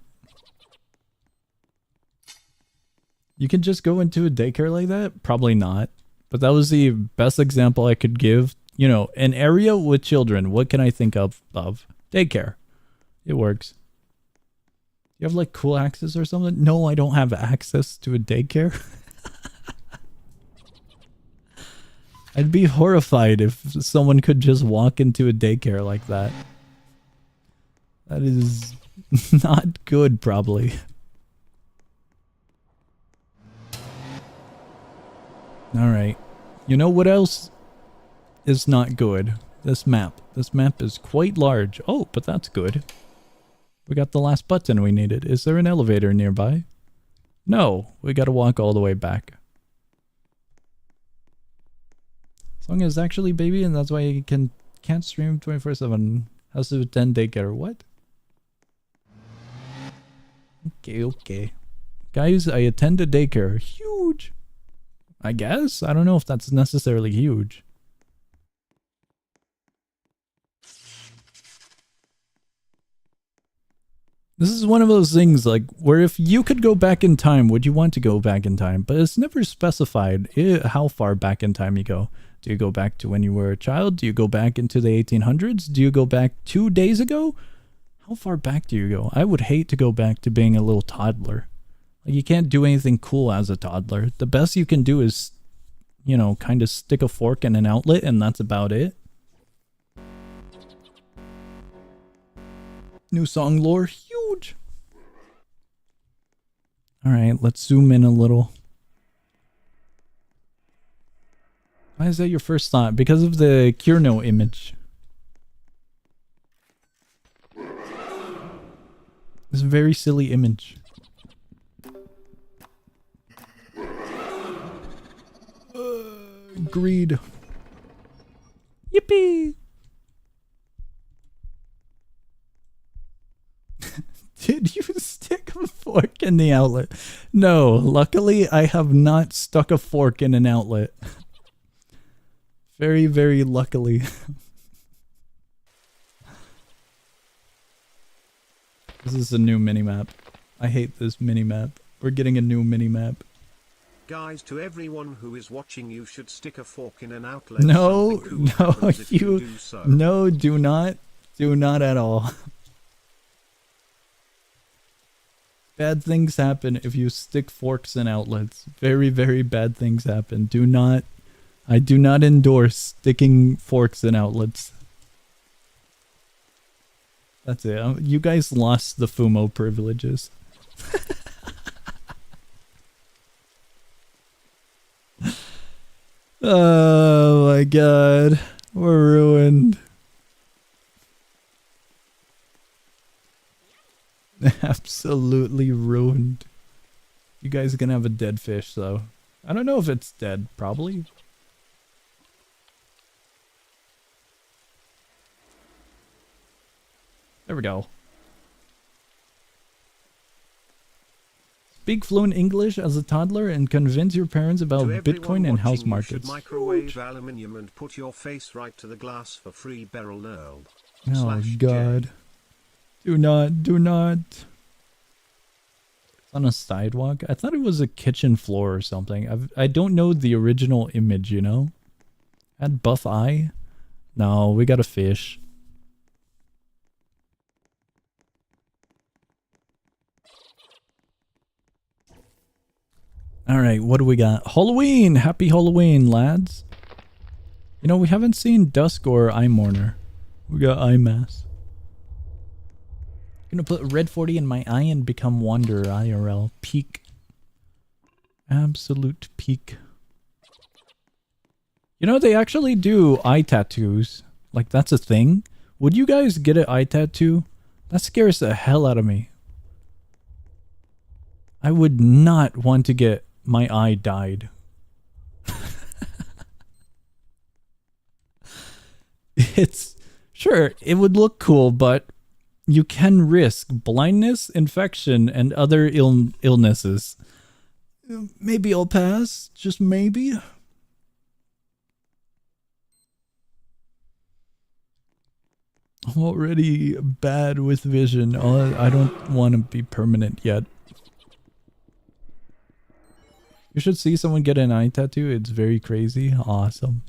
You can just go into a daycare like that? Probably not. But that was the best example I could give. You know, an area with children. What can I think of? Daycare. It works. You have like cool access or something? No, I don't have access to a daycare. I'd be horrified if someone could just walk into a daycare like that. That is not good, probably. Alright. You know what else is not good? This map. This map is quite large. Oh, but that's good. We got the last button we needed. Is there an elevator nearby? No. We gotta walk all the way back. Song is actually baby, and that's why you can't stream 24/7. Has to attend daycare. What? Okay. Guys, I attend a daycare. Huge. I guess? I don't know if that's necessarily huge. This is one of those things like where if you could go back in time, would you want to go back in time? But it's never specified how far back in time you go. Do you go back to when you were a child? Do you go back into the 1800s? Do you go back 2 days ago? How far back do you go? I would hate to go back to being a little toddler. Like, you can't do anything cool as a toddler. The best you can do is, you know, kind of stick a fork in an outlet, and that's about it. New song lore, huge. All right, let's zoom in a little. Why is that your first thought? Because of the Kierno image. It's a very silly image. Greed. Yippee! Did you stick a fork in the outlet? No, luckily I have not stuck a fork in an outlet. Very, very luckily. This is a new minimap. I hate this minimap. We're getting a new minimap. Guys, to everyone who is watching, you should stick a fork in an outlet. No, Cool no, you do so. no, do not at all. Bad things happen if you stick forks in outlets. Very, very bad things happen. I do not endorse sticking forks in outlets. That's it. You guys lost the FUMO privileges. Oh my god. We're ruined. Absolutely ruined. You guys are gonna have a dead fish though. I don't know if it's dead, probably. There we go. Speak fluent English as a toddler and convince your parents about Bitcoin and house markets. You should microwave aluminium and put your face right to the glass for free, Beryl Earl. Oh god. Do not, do not. It's on a sidewalk. I thought it was a kitchen floor or something. I don't know the original image, you know? Had buff eye? No, we got a fish. Alright, what do we got? Halloween! Happy Halloween, lads! You know, we haven't seen Dusk or Eye Mourner. We got Eye Mass. Gonna put red 40 in my eye and become Wanderer IRL. Peak. Absolute peak. You know, they actually do eye tattoos. Like, that's a thing. Would you guys get an eye tattoo? That scares the hell out of me. I would not want to get my eye dyed. It's... Sure, it would look cool, but you can risk blindness, infection, and other illnesses. Maybe I'll pass. Just maybe. I'm already bad with vision. I don't want to be permanent yet. You should see someone get an eye tattoo. It's very crazy. Awesome.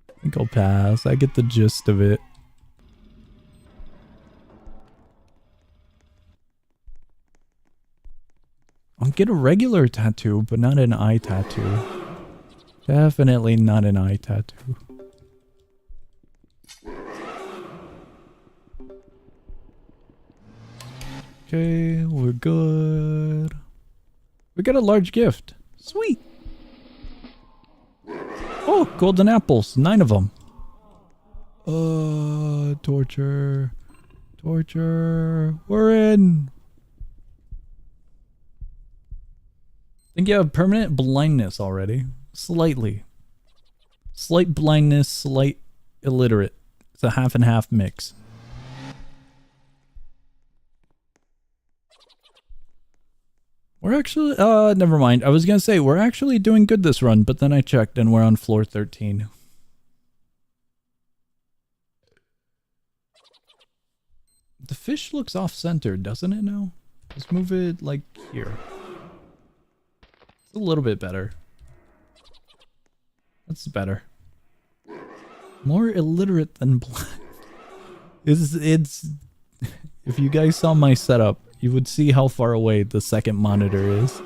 I think I'll pass. I get the gist of it. I'll get a regular tattoo, but not an eye tattoo. Definitely not an eye tattoo. Okay, we're good. We got a large gift. Sweet. Oh, golden apples. 9 of them. Torture. Torture. We're in. I think you have permanent blindness already. Slightly. Slight blindness, slight illiterate. It's a half and half mix. We're actually, never mind. I was gonna say, we're actually doing good this run, but then I checked and we're on floor 13. The fish looks off-centered, doesn't it now? Let's move it like here. It's a little bit better. That's better. More illiterate than blind. It's if you guys saw my setup, you would see how far away the second monitor is.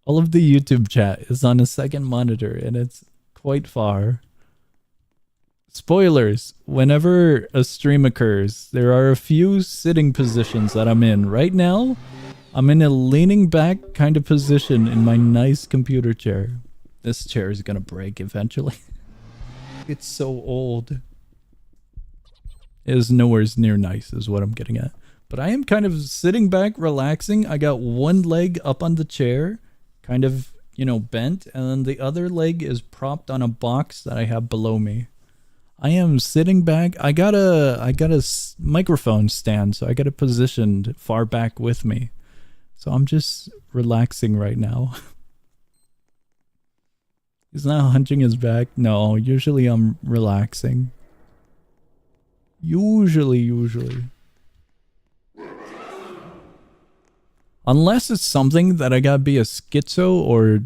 All of the YouTube chat is on a second monitor and it's quite far. Spoilers, whenever a stream occurs, there are a few sitting positions that I'm in. Right now, I'm in a leaning back kind of position in my nice computer chair. This chair is gonna break eventually. It's so old. It is nowhere near nice is what I'm getting at. But I am kind of sitting back, relaxing. I got one leg up on the chair, kind of, you know, bent, and then the other leg is propped on a box that I have below me. I am sitting back. I got a microphone stand, so I got it positioned far back with me. So I'm just relaxing right now. He's not hunching his back. No, usually I'm relaxing. Usually. Unless it's something that I gotta be a schizo or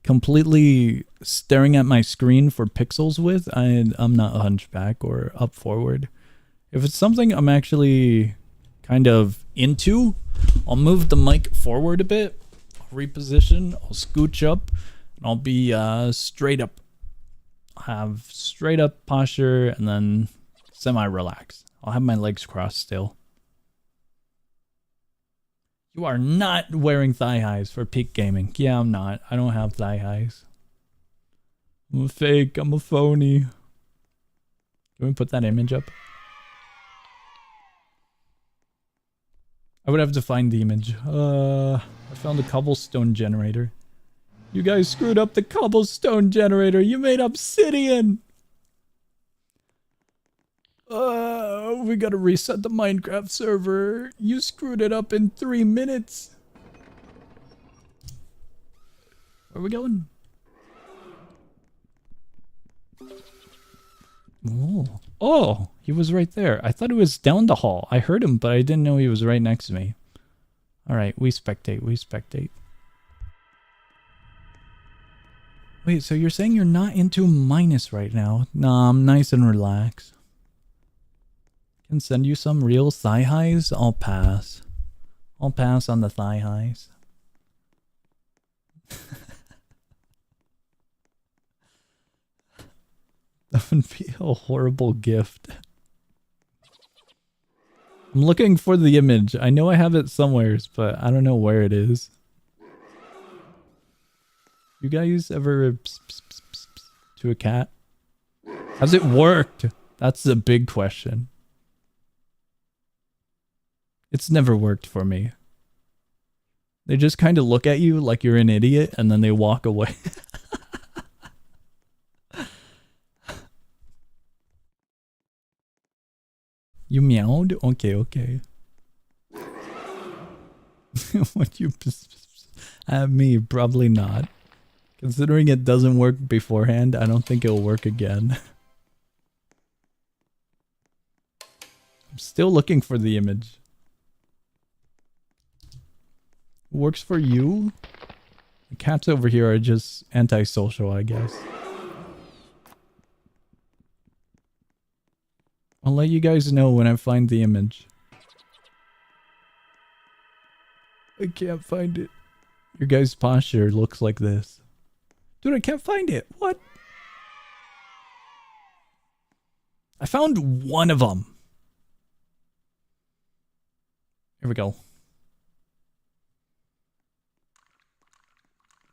completely staring at my screen for pixels with, I'm not hunchback or up forward. If it's something I'm actually kind of into, I'll move the mic forward a bit, I'll reposition, I'll scooch up, and I'll be straight up. I'll have straight up posture and then semi-relaxed. I'll have my legs crossed still. You are not wearing thigh highs for peak gaming. Yeah, I'm not. I don't have thigh highs. I'm a fake. I'm a phony. Can we put that image up? I would have to find the image. I found the cobblestone generator. You guys screwed up the cobblestone generator. You made obsidian. We gotta reset the Minecraft server. You screwed it up in 3 minutes. Where are we going? Oh, he was right there. I thought he was down the hall. I heard him, but I didn't know he was right next to me. Alright, we spectate. Wait, so you're saying you're not into minus right now? Nah, I'm nice and relaxed. Can send you some real thigh highs? I'll pass. I'll pass on the thigh highs. That would be a horrible gift. I'm looking for the image. I know I have it somewhere, but I don't know where it is. You guys ever pss, pss, pss, pss, pss to a cat? Has it worked? That's the big question. It's never worked for me. They just kind of look at you like you're an idiot and then they walk away. You meowed? Okay. What you at me? Probably not. Considering it doesn't work beforehand, I don't think it'll work again. I'm still looking for the image. Works for you? The cats over here are just antisocial, I guess. I'll let you guys know when I find the image. I can't find it. Your guys' posture looks like this. Dude, I can't find it. What? I found one of them. Here we go.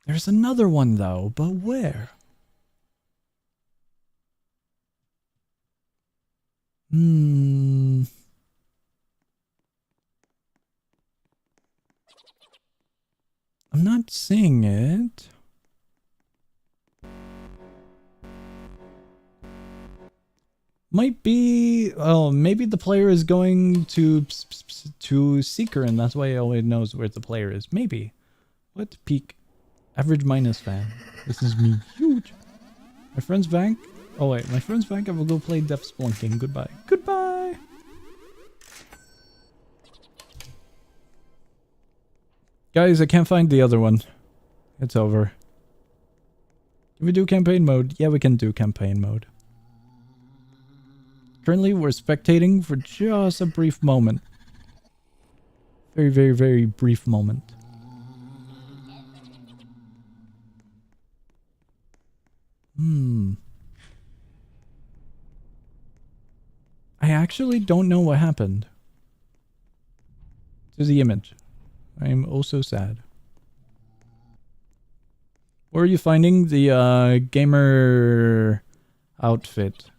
There's another one though, but where? I'm not seeing it. Might be, oh, maybe the player is going to Seeker and that's why he always knows where the player is. Maybe. What? Peak. Average minus fan. This is me. Huge. My friend's back. Oh wait, my friend's back. I will go play Death Splunking. Goodbye. Goodbye! Guys, I can't find the other one. It's over. Can we do campaign mode? Yeah, we can do campaign mode. Currently, we're spectating for just a brief moment. Very, very, very brief moment. I actually don't know what happened to the image. I am oh so sad. Where are you finding the gamer outfit?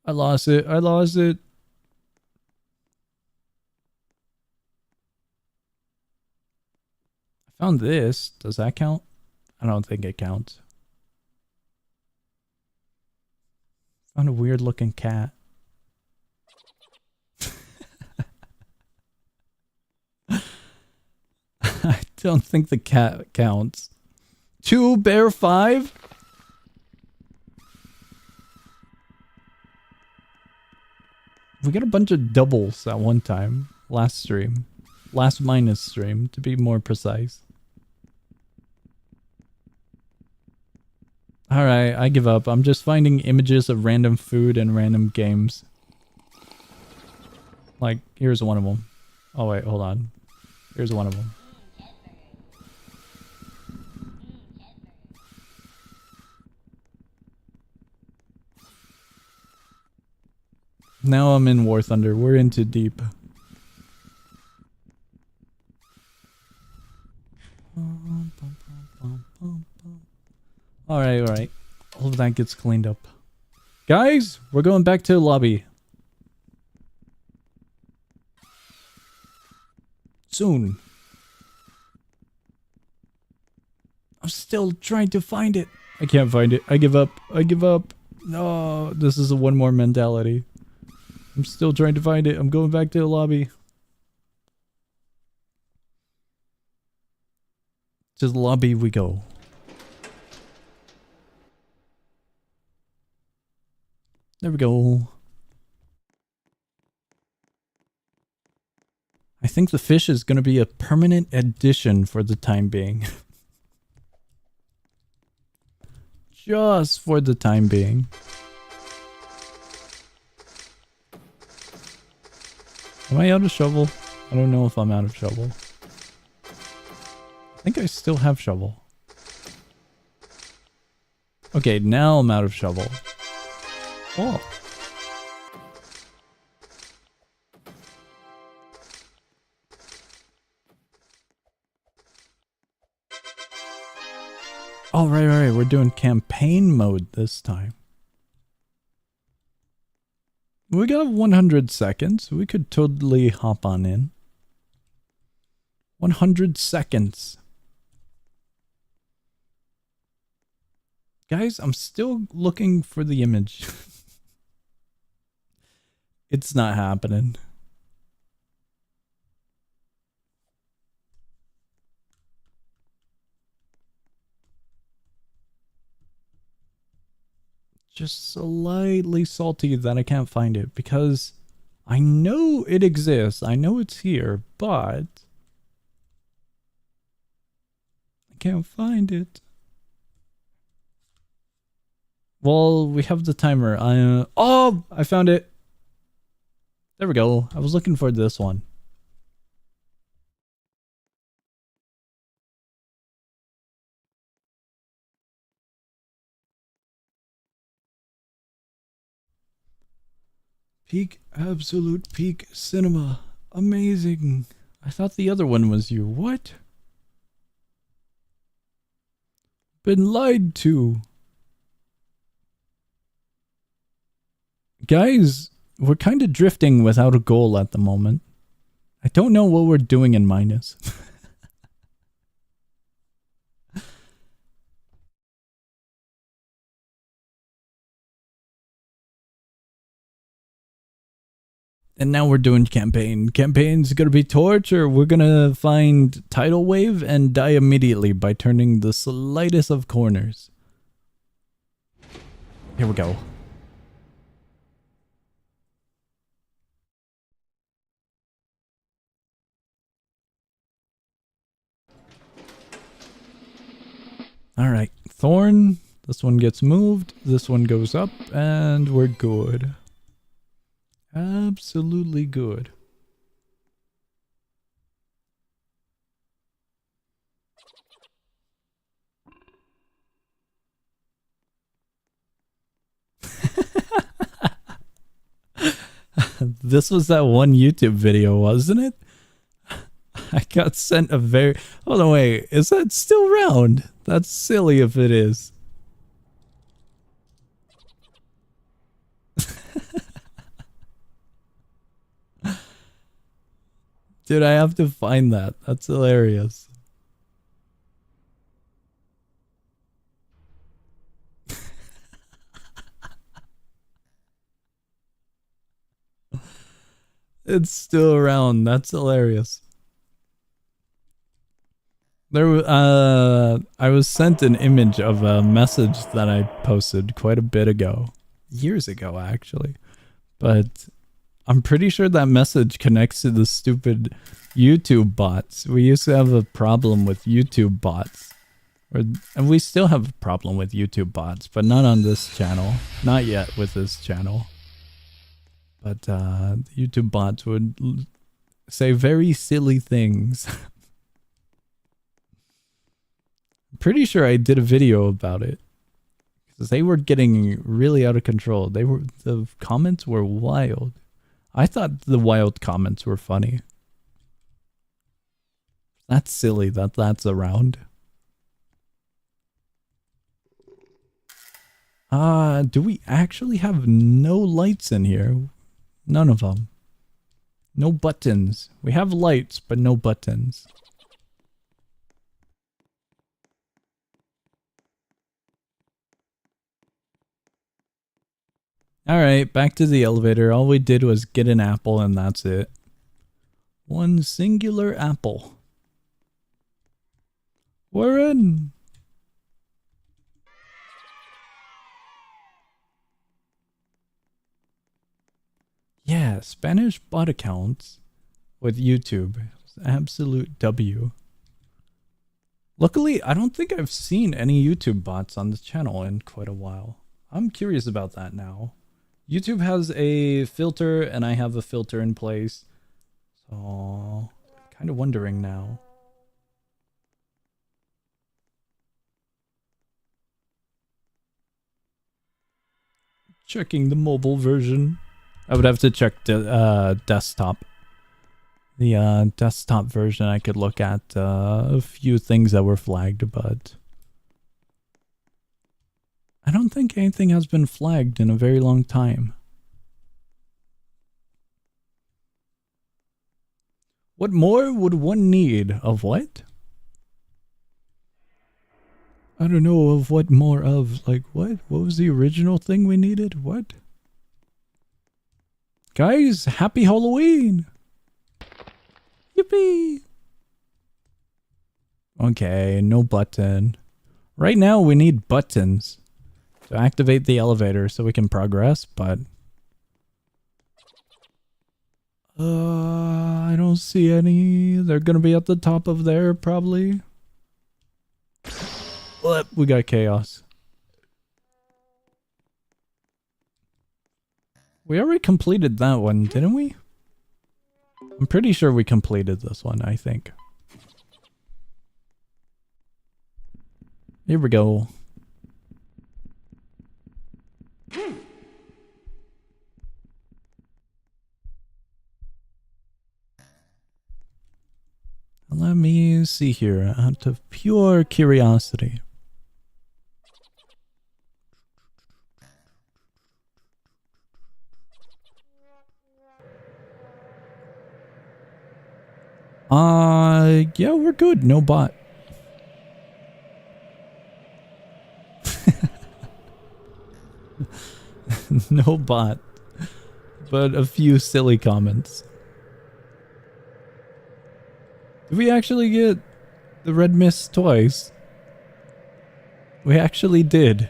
I lost it. I lost it. I found this. Does that count? I don't think it counts. Found a weird looking cat. I don't think the cat counts. 2 bear 5? We got a bunch of doubles at one time. Last stream. Last minus stream, to be more precise. Alright, I give up. I'm just finding images of random food and random games. Like, here's one of them. Oh wait, hold on. Here's one of them. Now I'm in War Thunder. We're into deep. Alright, alright. All of that gets cleaned up. Guys, we're going back to the lobby. Soon. I'm still trying to find it. I can't find it. I give up. I give up. No, this is a one more mentality. I'm still trying to find it. I'm going back to the lobby. To the lobby we go. There we go. I think the fish is going to be a permanent addition for the time being. Just for the time being. Am I out of shovel? I don't know if I'm out of shovel. I think I still have shovel. Okay, now I'm out of shovel. Oh. Oh, right. We're doing campaign mode this time. We got 100 seconds. We could totally hop on in. 100 seconds. Guys, I'm still looking for the image. It's not happening. Just slightly salty that I can't find it because I know it exists. I know it's here, but I can't find it. Well, we have the timer. Oh, I found it. There we go. I was looking for this one. Peak, absolute peak cinema. Amazing. I thought the other one was you. What? Been lied to. Guys, we're kind of drifting without a goal at the moment. I don't know what we're doing in minus. And now we're doing campaign. Campaign's gonna be torture. We're gonna find tidal wave and die immediately by turning the slightest of corners. Here we go. Alright, Thorn. This one gets moved. This one goes up, and we're good. Absolutely good. This was that one YouTube video, wasn't it? I got sent a very... Oh, no, wait. Is that still round? That's silly if it is. Dude, I have to find that. That's hilarious. It's still around. That's hilarious. I was sent an image of a message that I posted quite a bit ago. Years ago, actually. But I'm pretty sure that message connects to the stupid YouTube bots. We used to have a problem with YouTube bots. And we still have a problem with YouTube bots, but not on this channel. Not yet with this channel. But the YouTube bots would say very silly things. I'm pretty sure I did a video about it. Because they were getting really out of control. The comments were wild. I thought the wild comments were funny. That's silly that that's around. Do we actually have no lights in here? None of them. No buttons. We have lights, but no buttons. Alright, back to the elevator. All we did was get an apple and that's it. One singular apple. We're in! Yeah, Spanish bot accounts with YouTube. Absolute W. Luckily, I don't think I've seen any YouTube bots on this channel in quite a while. I'm curious about that now. YouTube has a filter and I have a filter in place. So, kind of wondering now. Checking the mobile version. I would have to check the desktop. The desktop version, I could look at a few things that were flagged, but I don't think anything has been flagged in a very long time. What more would one need? Of what? I don't know of what more of. Like what? What was the original thing we needed? What? Guys, happy Halloween! Yippee! Okay, no button. Right now we need buttons to activate the elevator so we can progress, but I don't see any. They're gonna be at the top of there probably. But we got chaos. We already completed that one, didn't we? I'm pretty sure we completed this one, I think. Here we go. Let me see here, out of pure curiosity. Yeah, we're good. No bot. No bot. But a few silly comments. Did we actually get the red mist twice? We actually did.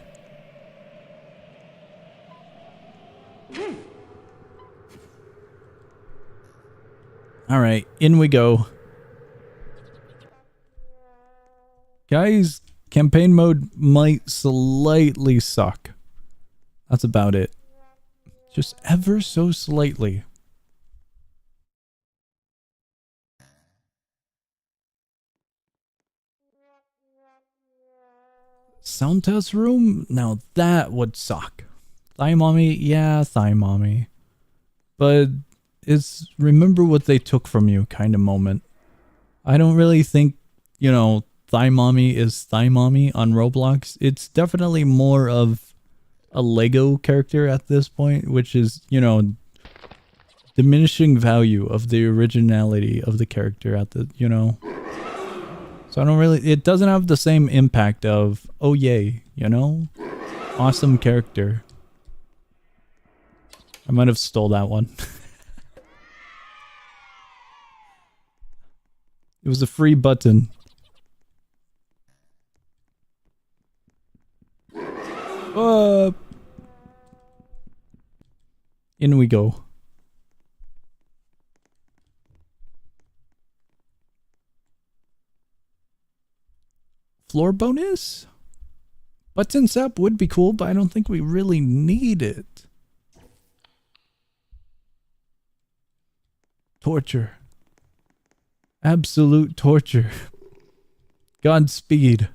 Alright, in we go. Guys, campaign mode might slightly suck. That's about it. Just ever so slightly. Sound test room? Now that would suck. Thigh mommy? Yeah, thigh mommy. But it's remember what they took from you kind of moment. I don't really think, you know, thigh mommy is thigh mommy on Roblox. It's definitely more of a Lego character at this point, which is, you know, diminishing value of the originality of the character at the, you know. So I don't really, it doesn't have the same impact of, oh yay, you know? Awesome character. I might have stole that one. It was a free button. In we go. Floor bonus? Button sap would be cool, but I don't think we really need it. Torture. Absolute torture. Godspeed.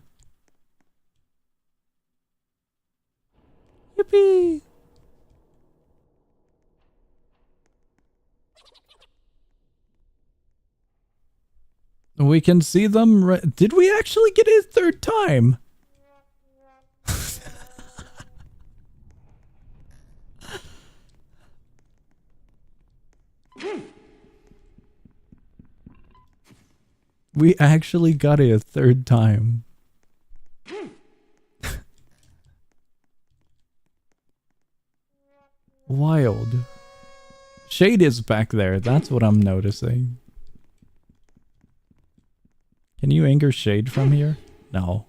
Yippee! We can see them. Did we actually get it a third time? We actually got it a third time. Wild. Shade is back there. That's what I'm noticing. Can you anger Shade from here? No.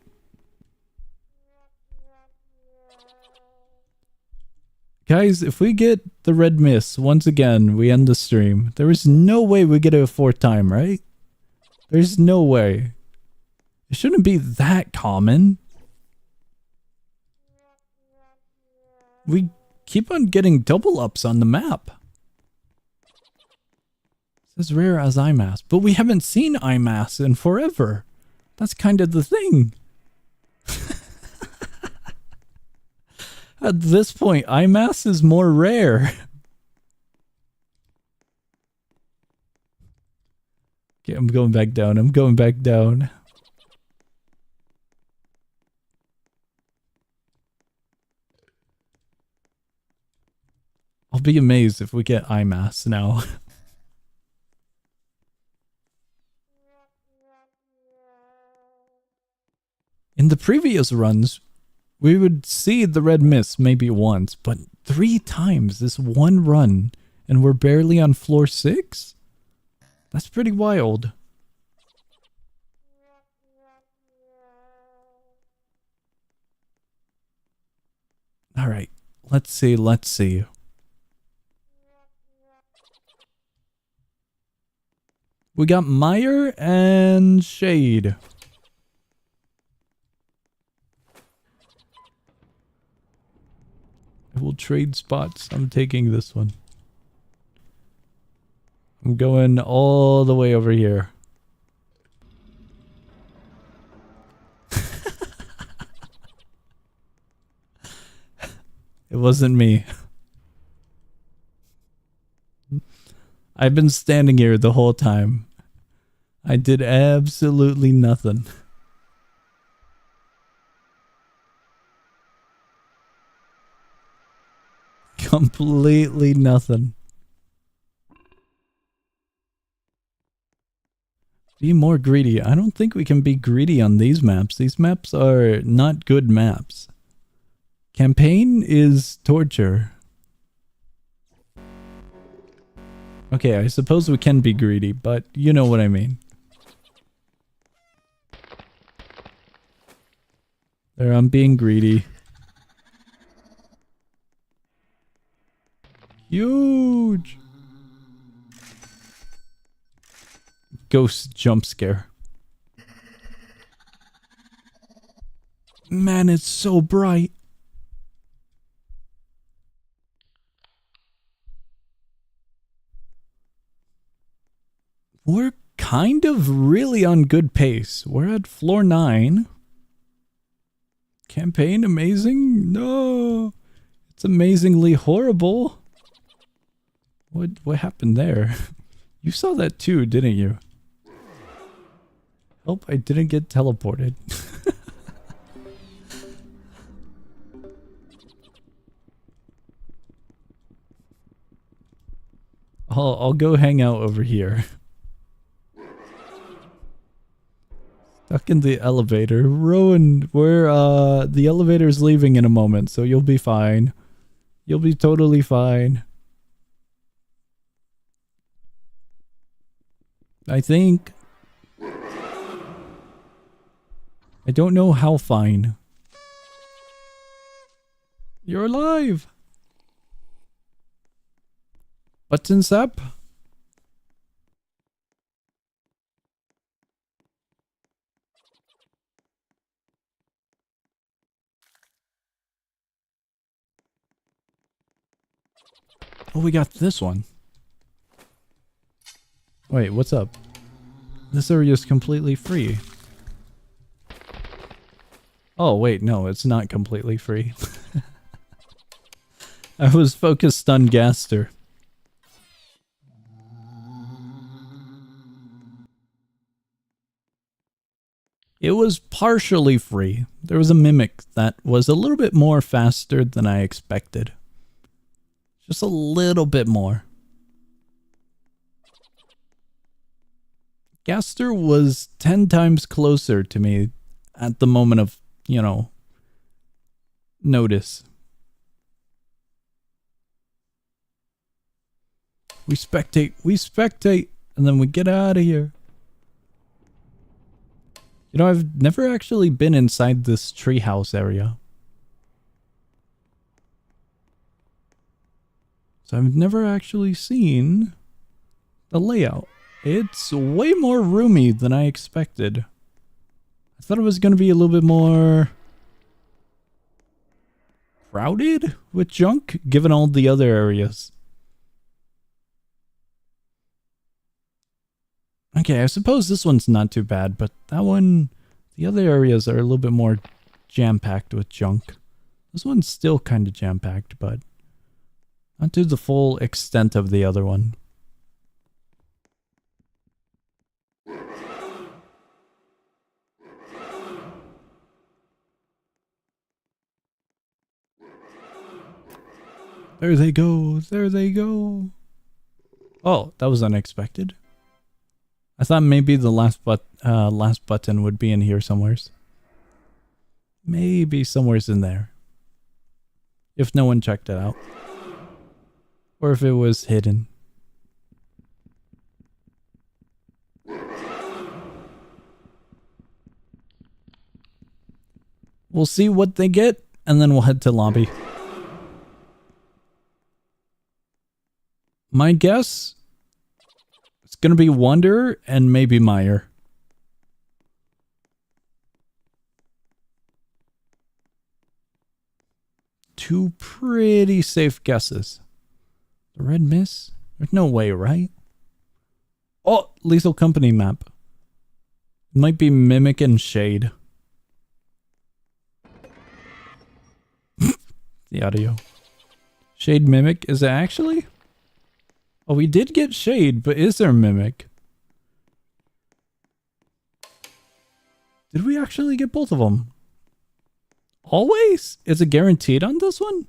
Guys, if we get the red mist, once again, we end the stream. There is no way we get it a fourth time, right? There's no way. It shouldn't be that common. We keep on getting double ups on the map. It's as rare as IMAS, but we haven't seen IMAS in forever. That's kind of the thing. At this point, IMAS is more rare. Okay, I'm going back down. I'm going back down. I'll be amazed if we get IMAS now. In the previous runs, we would see the red mist maybe once, but 3 times this one run, and we're barely on floor 6? That's pretty wild. Alright, let's see, let's see. We got Meyer and Shade. I will trade spots. I'm taking this one. I'm going all the way over here. It wasn't me. I've been standing here the whole time. I did absolutely nothing. Completely nothing. Be more greedy. I don't think we can be greedy on these maps. These maps are not good maps. Campaign is torture. Okay, I suppose we can be greedy, but you know what I mean. There, I'm being greedy. Huge! ghost jump scare. Man, it's so bright. We're kind of really on good pace. We're at floor 9. Campaign amazing? No. It's amazingly horrible. What happened there? You saw that too, didn't you? Hope I didn't get teleported. I'll go hang out over here. Stuck in the elevator. Rowan, the elevator's leaving in a moment, so you'll be fine. You'll be totally fine. I think. I don't know how fine. You're alive! Buttons up? Oh, we got this one. Wait, what's up? This area is completely free. Oh, wait, no, it's not completely free. I was focused on Gaster. It was partially free. There was a mimic that was a little bit more faster than I expected. Just a little bit more. Gaster was 10 times closer to me at the moment of, you know, notice. We spectate, and then we get out of here. You know, I've never actually been inside this treehouse area. So I've never actually seen the layout. It's way more roomy than I expected. I thought it was going to be a little bit more crowded with junk, given all the other areas. Okay, I suppose this one's not too bad, but that one, the other areas are a little bit more jam-packed with junk. This one's still kind of jam-packed, but not to the full extent of the other one. There they go, there they go. Oh, that was unexpected. I thought maybe the last button would be in here somewheres. Maybe somewhere's in there. If no one checked it out. Or if it was hidden. We'll see what they get, and then we'll head to lobby. My guess, it's gonna be Wanderer and maybe Meyer. Two pretty safe guesses. The red miss? There's no way, right? Oh, Lethal Company map. Might be Mimic and Shade. The audio. Shade Mimic, is it actually? Oh, we did get Shade, but is there Mimic? Did we actually get both of them? Always? Is it guaranteed on this one?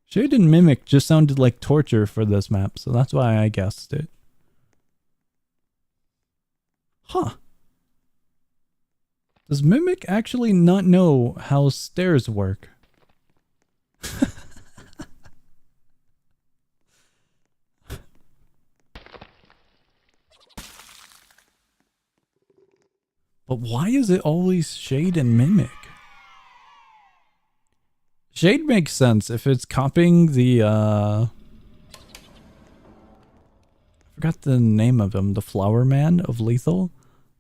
Shade and Mimic just sounded like torture for this map, so that's why I guessed it. Huh. Does Mimic actually not know how stairs work? But why is it always Shade and Mimic? Shade makes sense if it's copying the forgot the name of him, the Flower Man of Lethal.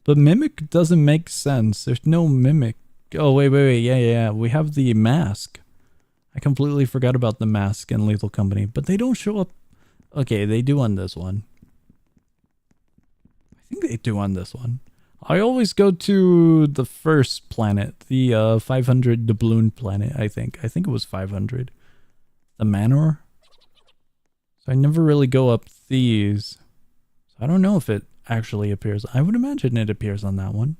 But Mimic doesn't make sense. There's no Mimic. Oh, wait. Yeah. We have the mask. I completely forgot about the mask in Lethal Company, but they don't show up. Okay, they do on this one. I think they do on this one. I always go to the first planet, the 500 doubloon planet, I think. I think it was 500. The Manor. So I never really go up these. So I don't know if it actually appears. I would imagine it appears on that one.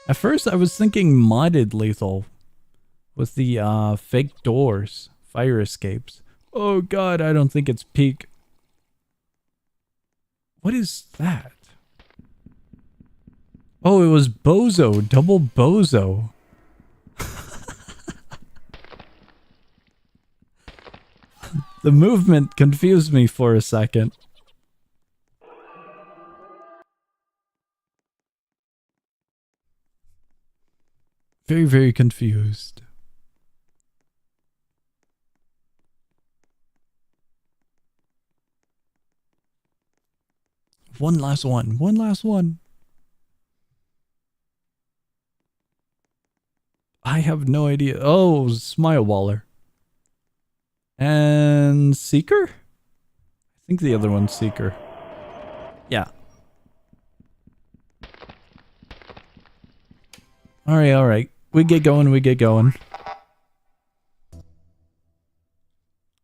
At first I was thinking modded Lethal with the fake doors, fire escapes. Oh god, I don't think it's peak. What is that? Oh, it was Bozo, double Bozo. The movement confused me for a second. Very, very confused. One last one. I have no idea. Oh, Smile Waller. And Seeker? I think the other one's Seeker. Yeah. Alright. We get going.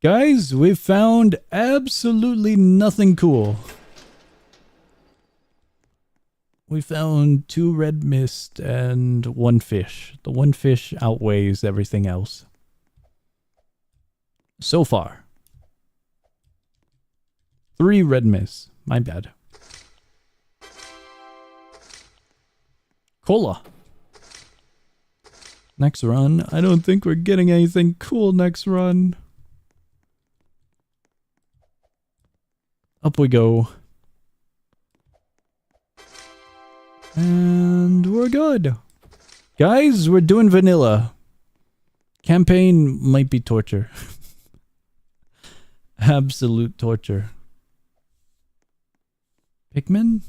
Guys, we've found absolutely nothing cool. We found 2 red mist and 1 fish. The 1 fish outweighs everything else. So far. 3 red mists. My bad. Cola. Next run. I don't think we're getting anything cool next run. Up we go. And we're good. Guys, we're doing vanilla. Campaign might be torture. Absolute torture. Pikmin?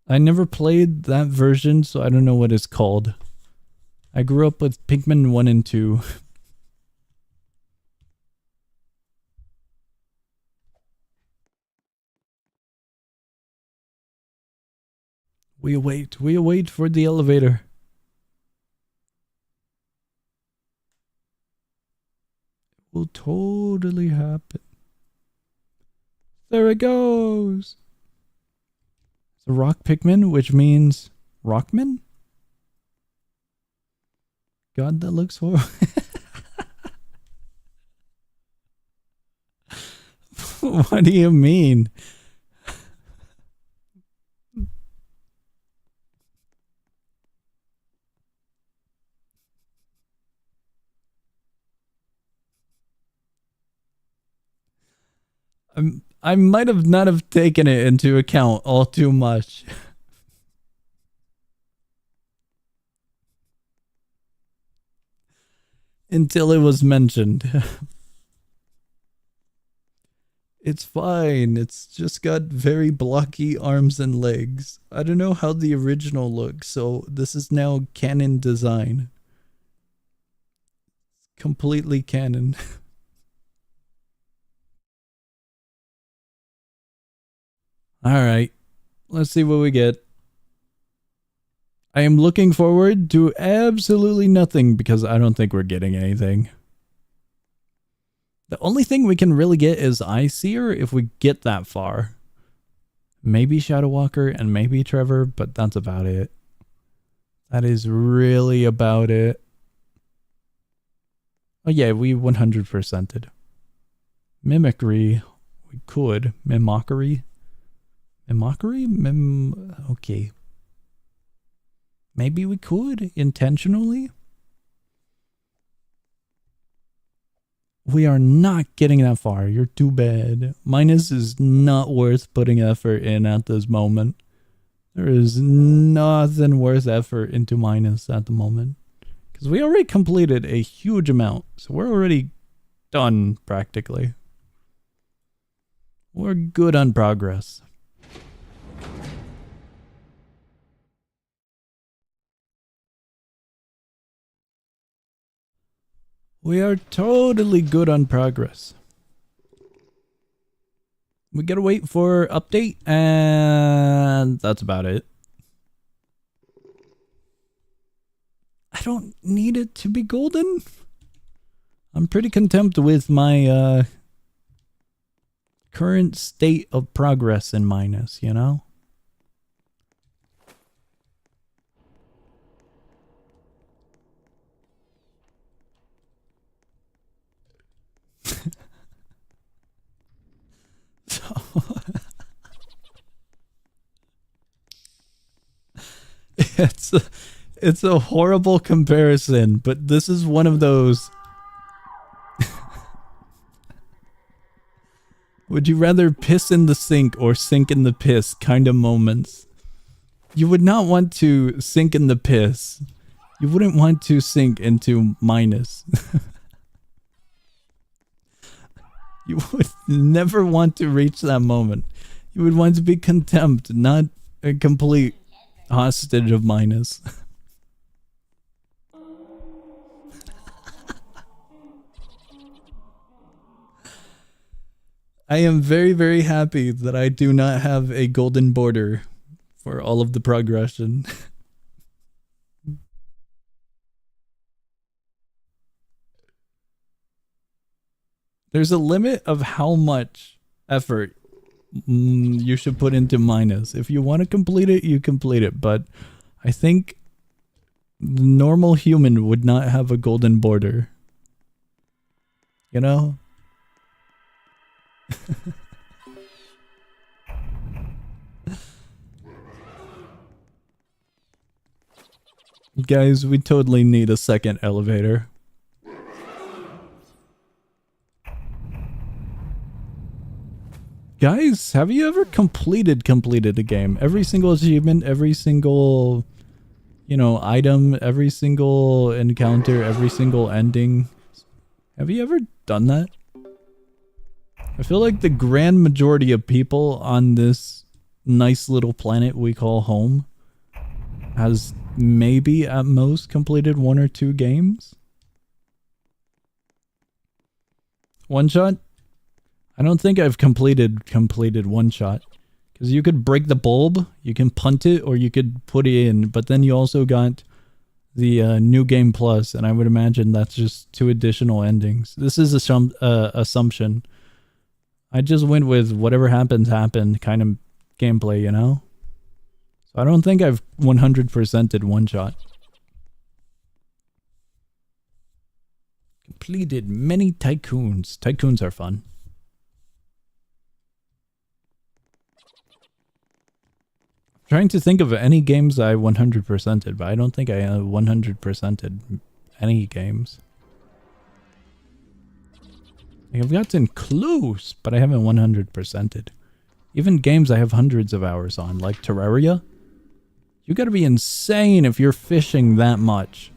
I never played that version, so I don't know what it's called. I grew up with Pikmin 1 and 2. We await for the elevator. It will totally happen. There it goes. It's a rock Pikmin, which means Rockman? God, that looks horrible. What do you mean? I might have not have taken it into account all too much. Until it was mentioned. It's fine. It's just got very blocky arms and legs. I don't know how the original looks, so this is now canon design. Completely canon. Alright. Let's see what we get. I am looking forward to absolutely nothing because I don't think we're getting anything. The only thing we can really get is Eye Seer if we get that far. Maybe Shadow Walker and maybe Trevor, but that's about it. That is really about it. Oh yeah, we 100%ed. Mimicry. We could. Mimockery. Mimockery? Okay. Maybe we could intentionally. We are not getting that far. You're too bad. Minus is not worth putting effort in at this moment. There is nothing worth effort into Minus at the moment. Because we already completed a huge amount. So we're already done, practically. We're good on progress. We are totally good on progress. We gotta wait for update, and that's about it. I don't need it to be golden. I'm pretty content with my current state of progress in minus, you know? So it's a horrible comparison, but this is one of those. Would you rather piss in the sink or sink in the piss kind of moments? You would not want to sink in the piss. You wouldn't want to sink into minus. You would never want to reach that moment. You would want to be contempt, not a complete hostage of minus. I am very, very happy that I do not have a golden border for all of the progression. There's a limit of how much effort you should put into minus. If you want to complete it, you complete it. But I think the normal human would not have a golden border. You know? Guys, we totally need a second elevator. Guys, have you ever completed a game? Every single achievement, every single, you know, item, every single encounter, every single ending. Have you ever done that? I feel like the grand majority of people on this nice little planet we call home has maybe at most completed 1 or 2 games. One shot? I don't think I've completed one shot. Because you could break the bulb, you can punt it, or you could put it in. But then you also got the New Game Plus, and I would imagine that's just 2 additional endings. This is a assumption. I just went with whatever happens, happened kind of gameplay, you know? So I don't think I've 100%ed one shot. Completed many tycoons. Tycoons are fun. Trying to think of any games I 100%ed, but I don't think I 100%ed any games. I've gotten close, but I haven't 100%ed. Even games I have hundreds of hours on, like Terraria. You gotta be insane if you're fishing that much.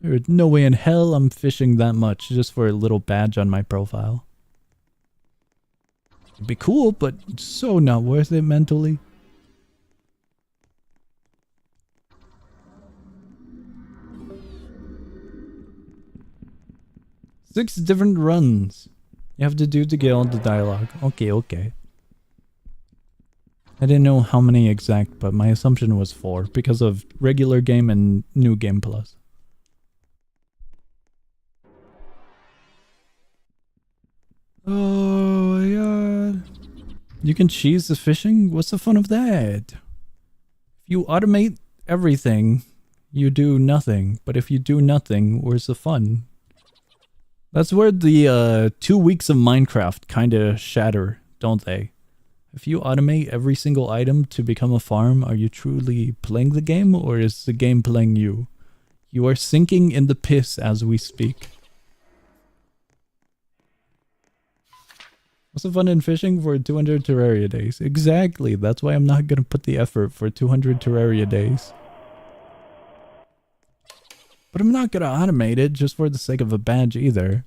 There's no way in hell I'm fishing that much just for a little badge on my profile. It'd be cool, but so not worth it mentally. Six different runs you have to do to get all the dialogue. Okay, okay. I didn't know how many exact, but my assumption was 4 because of regular game and New Game Plus. Oh my god. You can cheese the fishing? What's the fun of that? If you automate everything, you do nothing. But if you do nothing, where's the fun? That's where the 2 weeks of Minecraft kind of shatter, don't they? If you automate every single item to become a farm, are you truly playing the game, or is the game playing you? You are sinking in the piss as we speak. What's the fun in fishing for 200 Terraria days? Exactly, that's why I'm not gonna put the effort for 200 Terraria days. But I'm not gonna automate it just for the sake of a badge either.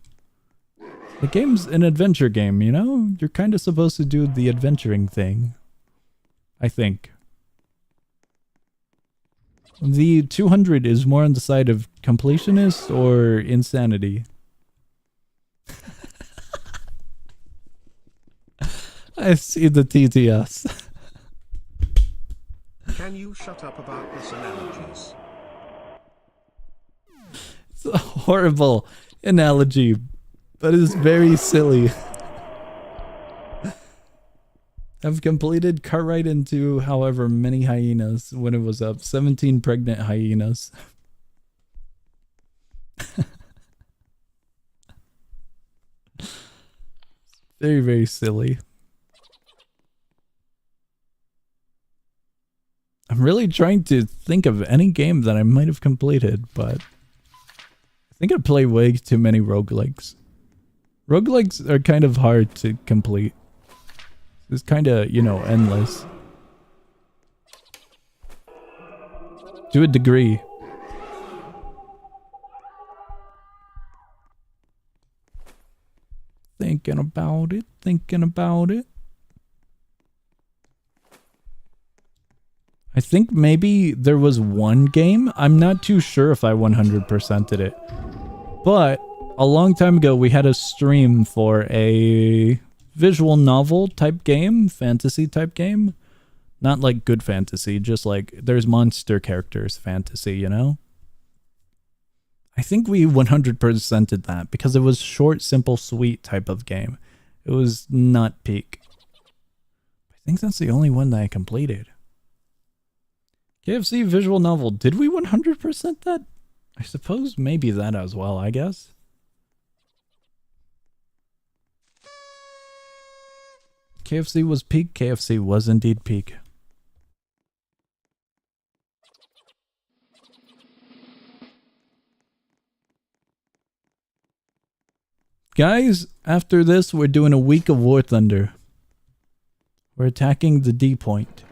The game's an adventure game, you know? You're kind of supposed to do the adventuring thing. I think. The 200 is more on the side of completionist or insanity. I see the TTS. Can you shut up about this analogies? It's a horrible analogy, but it's very silly. I've completed Cartwright into however many hyenas when it was up. 17 pregnant hyenas. Very, very silly. I'm really trying to think of any game that I might have completed, but I think I play way too many roguelikes. Roguelikes are kind of hard to complete. It's kind of, you know, endless. To a degree. Thinking about it, thinking about it. I think maybe there was one game. I'm not too sure if I 100%ed it. But a long time ago, we had a stream for a visual novel type game, fantasy type game. Not like good fantasy, just like there's monster characters fantasy, you know? I think we 100%ed that because it was short, simple, sweet type of game. It was not peak. I think that's the only one that I completed. KFC visual novel. Did we 100% that? I suppose maybe that as well, I guess. KFC was peak. KFC was indeed peak. Guys, after this, we're doing a week of War Thunder. We're attacking the D point.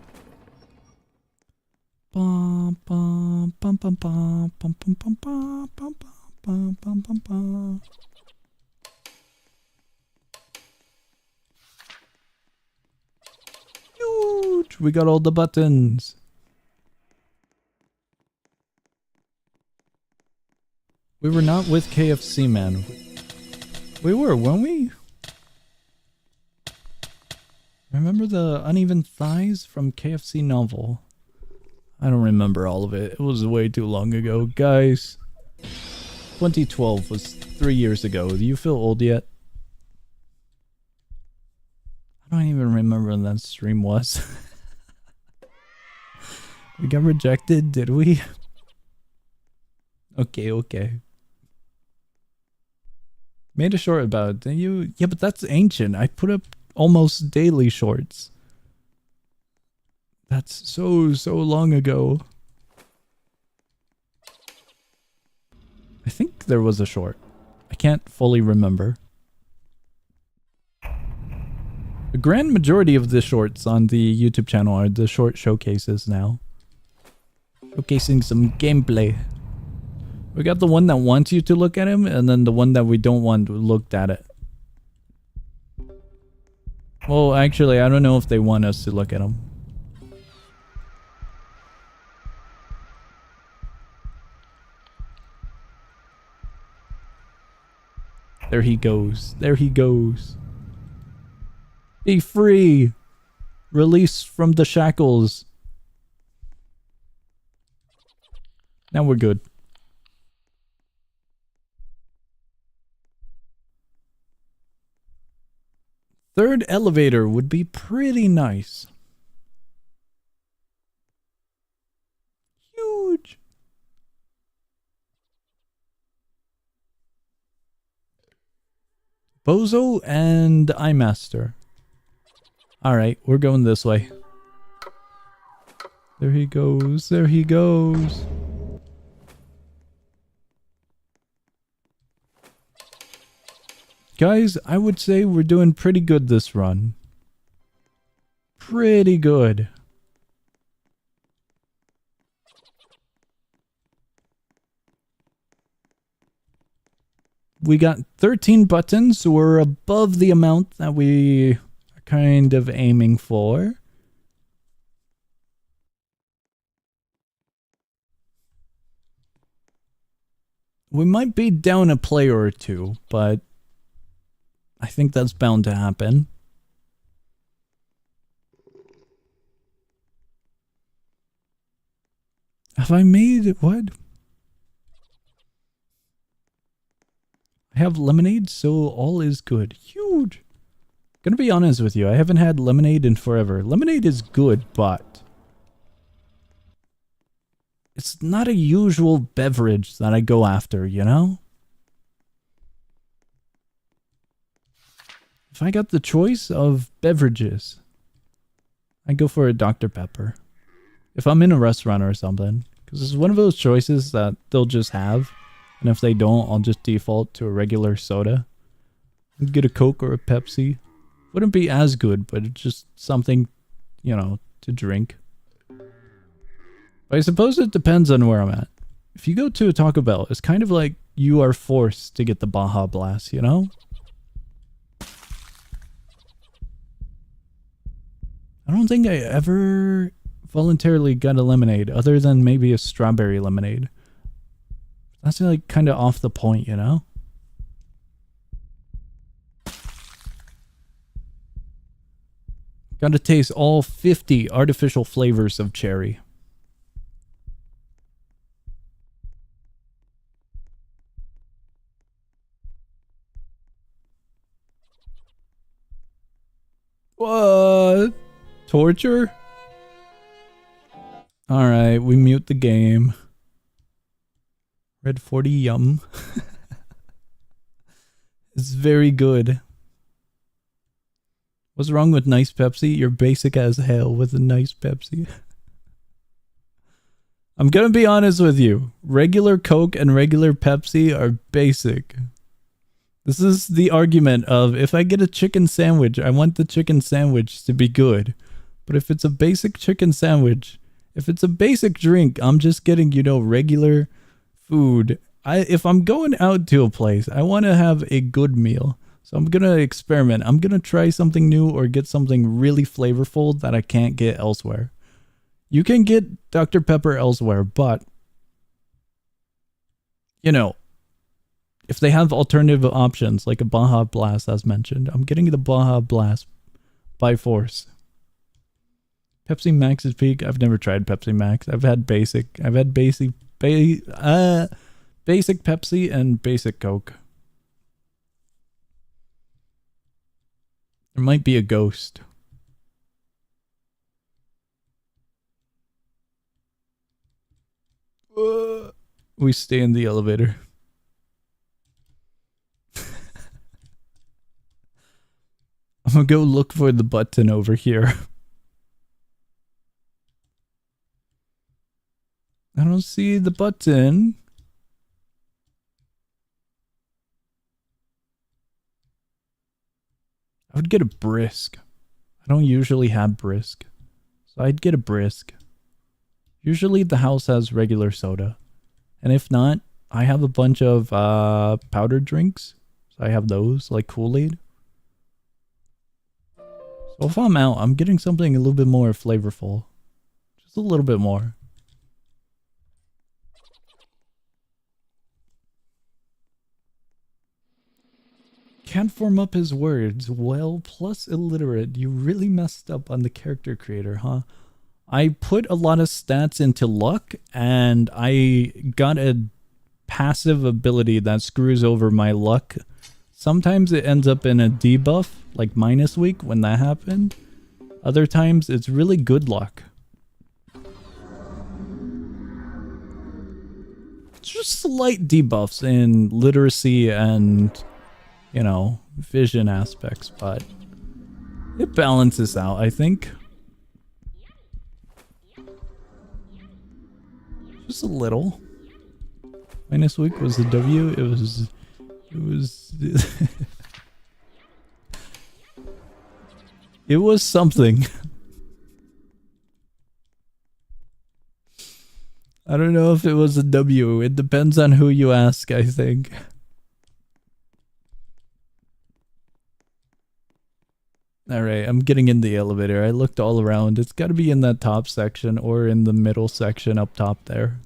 Bum, bum, bum, bum, bum, bum, bum, bum, bum, bum, bum, bum, bum, bum. Huge! We got all the buttons. We were not with KFC, man. We were, weren't we? Remember the uneven thighs from KFC novel? I don't remember all of it. It was way too long ago. Guys, 2012 was 3 years ago. Do you feel old yet? I don't even remember when that stream was. We got rejected, did we? Okay. Made a short about it. Yeah, but that's ancient. I put up almost daily shorts. That's so long ago. I think there was a short. I can't fully remember. The grand majority of the shorts on the YouTube channel are the short showcases now. Showcasing some gameplay. We got the one that wants you to look at him, and then the one that we don't want looked at it. Well, actually, I don't know if they want us to look at him. There he goes. There he goes. Be free! Release from the shackles. Now we're good. Third elevator would be pretty nice. Huge. Bozo and iMaster. Alright, we're going this way. There he goes. There he goes. Guys, I would say we're doing pretty good this run. Pretty good. We got 13 buttons, so we're above the amount that we are kind of aiming for. We might be down a player or two, but I think that's bound to happen. Have I made what? I have lemonade, so all is good. Huge. Gonna be honest with you, I haven't had lemonade in forever. Lemonade is good, but it's not a usual beverage that I go after, you know? If I got the choice of beverages, I'd go for a Dr. Pepper. If I'm in a restaurant or something, because it's one of those choices that they'll just have, and if they don't, I'll just default to a regular soda. I'd get a Coke or a Pepsi. Wouldn't be as good, but it's just something, you know, to drink. But I suppose it depends on where I'm at. If you go to a Taco Bell, it's kind of like you are forced to get the Baja Blast, you know? I don't think I ever voluntarily got a lemonade other than maybe a strawberry lemonade. That's like kind of off the point, you know? Gotta taste all 50 artificial flavors of cherry. What? Torture? Alright, we mute the game. Red 40 yum. It's very good. What's wrong with nice Pepsi? You're basic as hell with a nice Pepsi. I'm gonna be honest with you. Regular Coke and regular Pepsi are basic. This is the argument of if I get a chicken sandwich, I want the chicken sandwich to be good. But if it's a basic chicken sandwich, if it's a basic drink, I'm just getting, you know, regular food. If I'm going out to a place, I want to have a good meal. So I'm going to experiment. I'm going to try something new or get something really flavorful that I can't get elsewhere. You can get Dr. Pepper elsewhere, but, you know, if they have alternative options like a Baja Blast as mentioned, I'm getting the Baja Blast by force. Pepsi Max is peak. I've never tried Pepsi Max. I've had basic Pepsi and basic Coke. There might be a ghost. We stay in the elevator. I'm gonna go look for the button over here. I don't see the button. I would get a brisk. I don't usually have brisk. So I'd get a brisk. Usually the house has regular soda. And if not, I have a bunch of powdered drinks. So I have those, like Kool-Aid. So if I'm out, I'm getting something a little bit more flavorful. Just a little bit more. Can't form up his words. Well, plus illiterate. You really messed up on the character creator, huh? I put a lot of stats into luck, and I got a passive ability that screws over my luck. Sometimes it ends up in a debuff, like minus week when that happened. Other times it's really good luck. It's just slight debuffs in literacy and, you know, vision aspects, but it balances out, I think. Just a little. Minus week was the W. It was it was something. I don't know if it was a W. It depends on who you ask, I think. Alright, I'm getting in the elevator. I looked all around. It's gotta be in that top section or in the middle section up top there.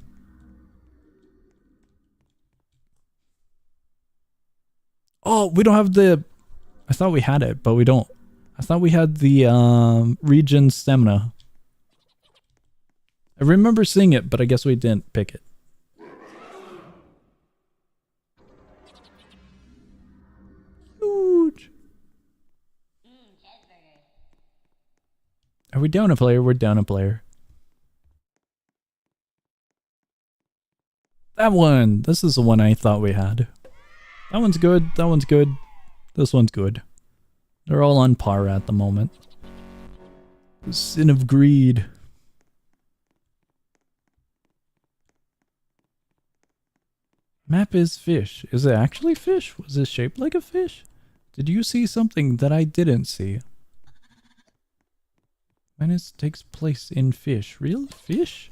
Oh, we don't have the... I thought we had it, but we don't. I thought we had the region stamina. I remember seeing it, but I guess we didn't pick it. Huge. Are we down a player? We're down a player. That one! This is the one I thought we had. That one's good. That one's good. This one's good. They're all on par at the moment. The sin of greed. Map is fish. Is it actually fish? Was it shaped like a fish? Did you see something that I didn't see? Minus takes place in fish. Real fish?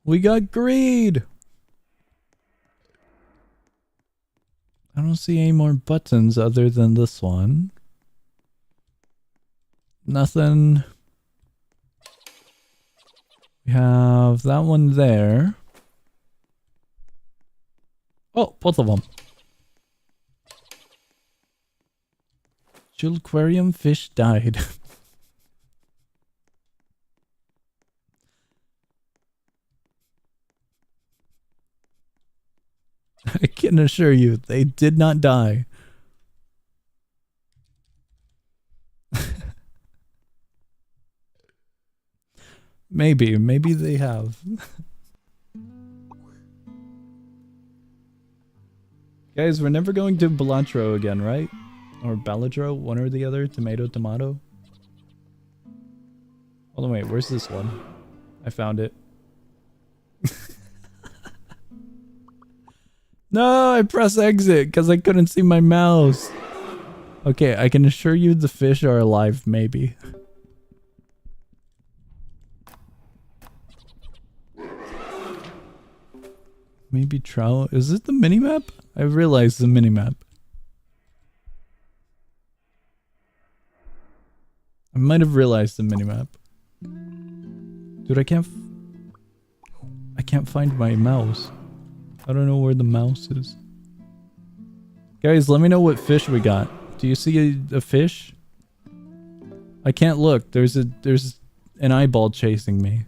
We got greed! I don't see any more buttons other than this one. Nothing. We have that one there. Oh, both of them. Aquarium fish died. I can assure you, they did not die. Maybe they have. Guys, we're never going to Balatro again, right? Or Baladro, one or the other. Tomato, tomato. Hold on, wait, where's this one? I found it. No, I press exit because I couldn't see my mouse. Okay, I can assure you the fish are alive, maybe. Maybe trout. Is it the minimap? I realized the minimap. I might have realized the minimap. Dude, I can't find my mouse. I don't know where the mouse is. Guys, let me know what fish we got. Do you see a fish? I can't look. There's an eyeball chasing me.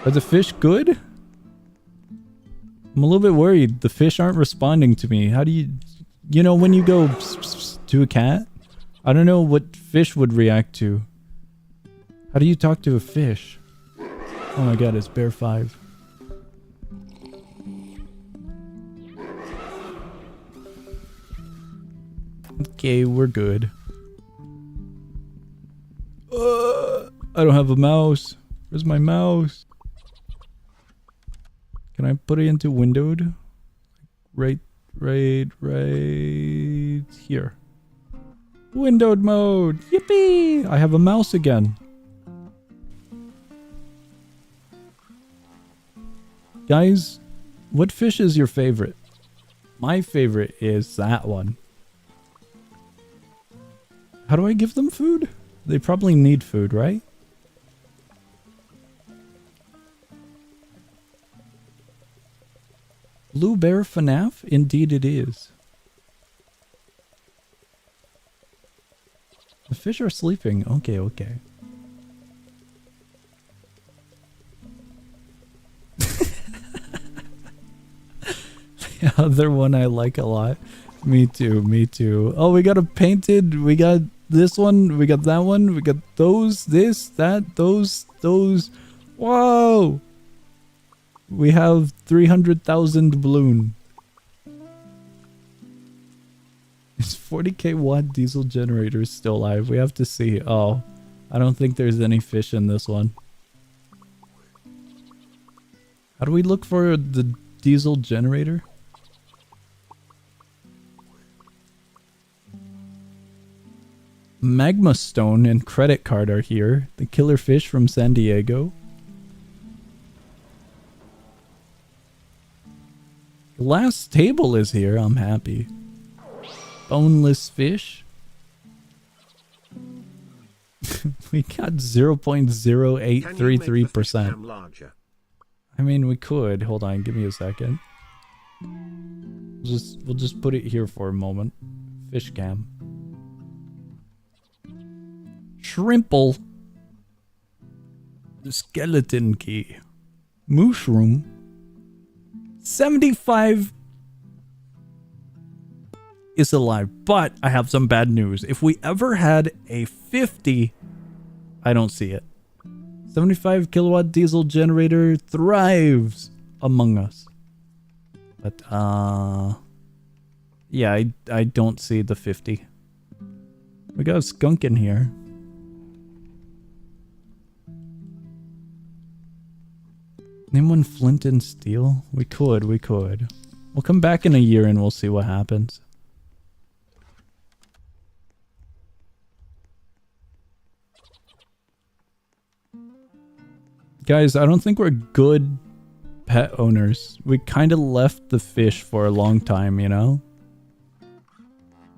Are the fish good? I'm a little bit worried. The fish aren't responding to me. How do you... You know, when you go pss, pss, pss to a cat? I don't know what fish would react to. How do you talk to a fish? Oh my god, it's Bear 5. Okay, we're good. I don't have a mouse. Where's my mouse? Can I put it into windowed? Right here. Windowed mode. Yippee! I have a mouse again. Guys, what fish is your favorite? My favorite is that one. How do I give them food? They probably need food, right? Blue Bear FNAF? Indeed it is. The fish are sleeping. Okay, okay. The other one I like a lot. Me too, me too. Oh, we got a painted, we got this one, we got that one, we got those, this, that, those. Whoa! We have 300,000 balloon. Is 40k watt diesel generator still alive? We have to see. Oh, I don't think there's any fish in this one. How do we look for the diesel generator? Magma Stone and Credit Card are here. The killer fish from San Diego. Last table is here. I'm happy. Boneless fish. We got 0.0833%. I mean, we could. Hold on, give me a second. We'll just put it here for a moment. Fish cam. Shrimple. The skeleton key. Mushroom. 75 is alive, but I have some bad news. If we ever had a 50, I don't see it. 75 kilowatt diesel generator thrives among us. But, yeah, I don't see the 50. We got a skunk in here. Name one flint and steel? We could. We'll come back in a year and we'll see what happens. Guys, I don't think we're good pet owners. We kind of left the fish for a long time, you know?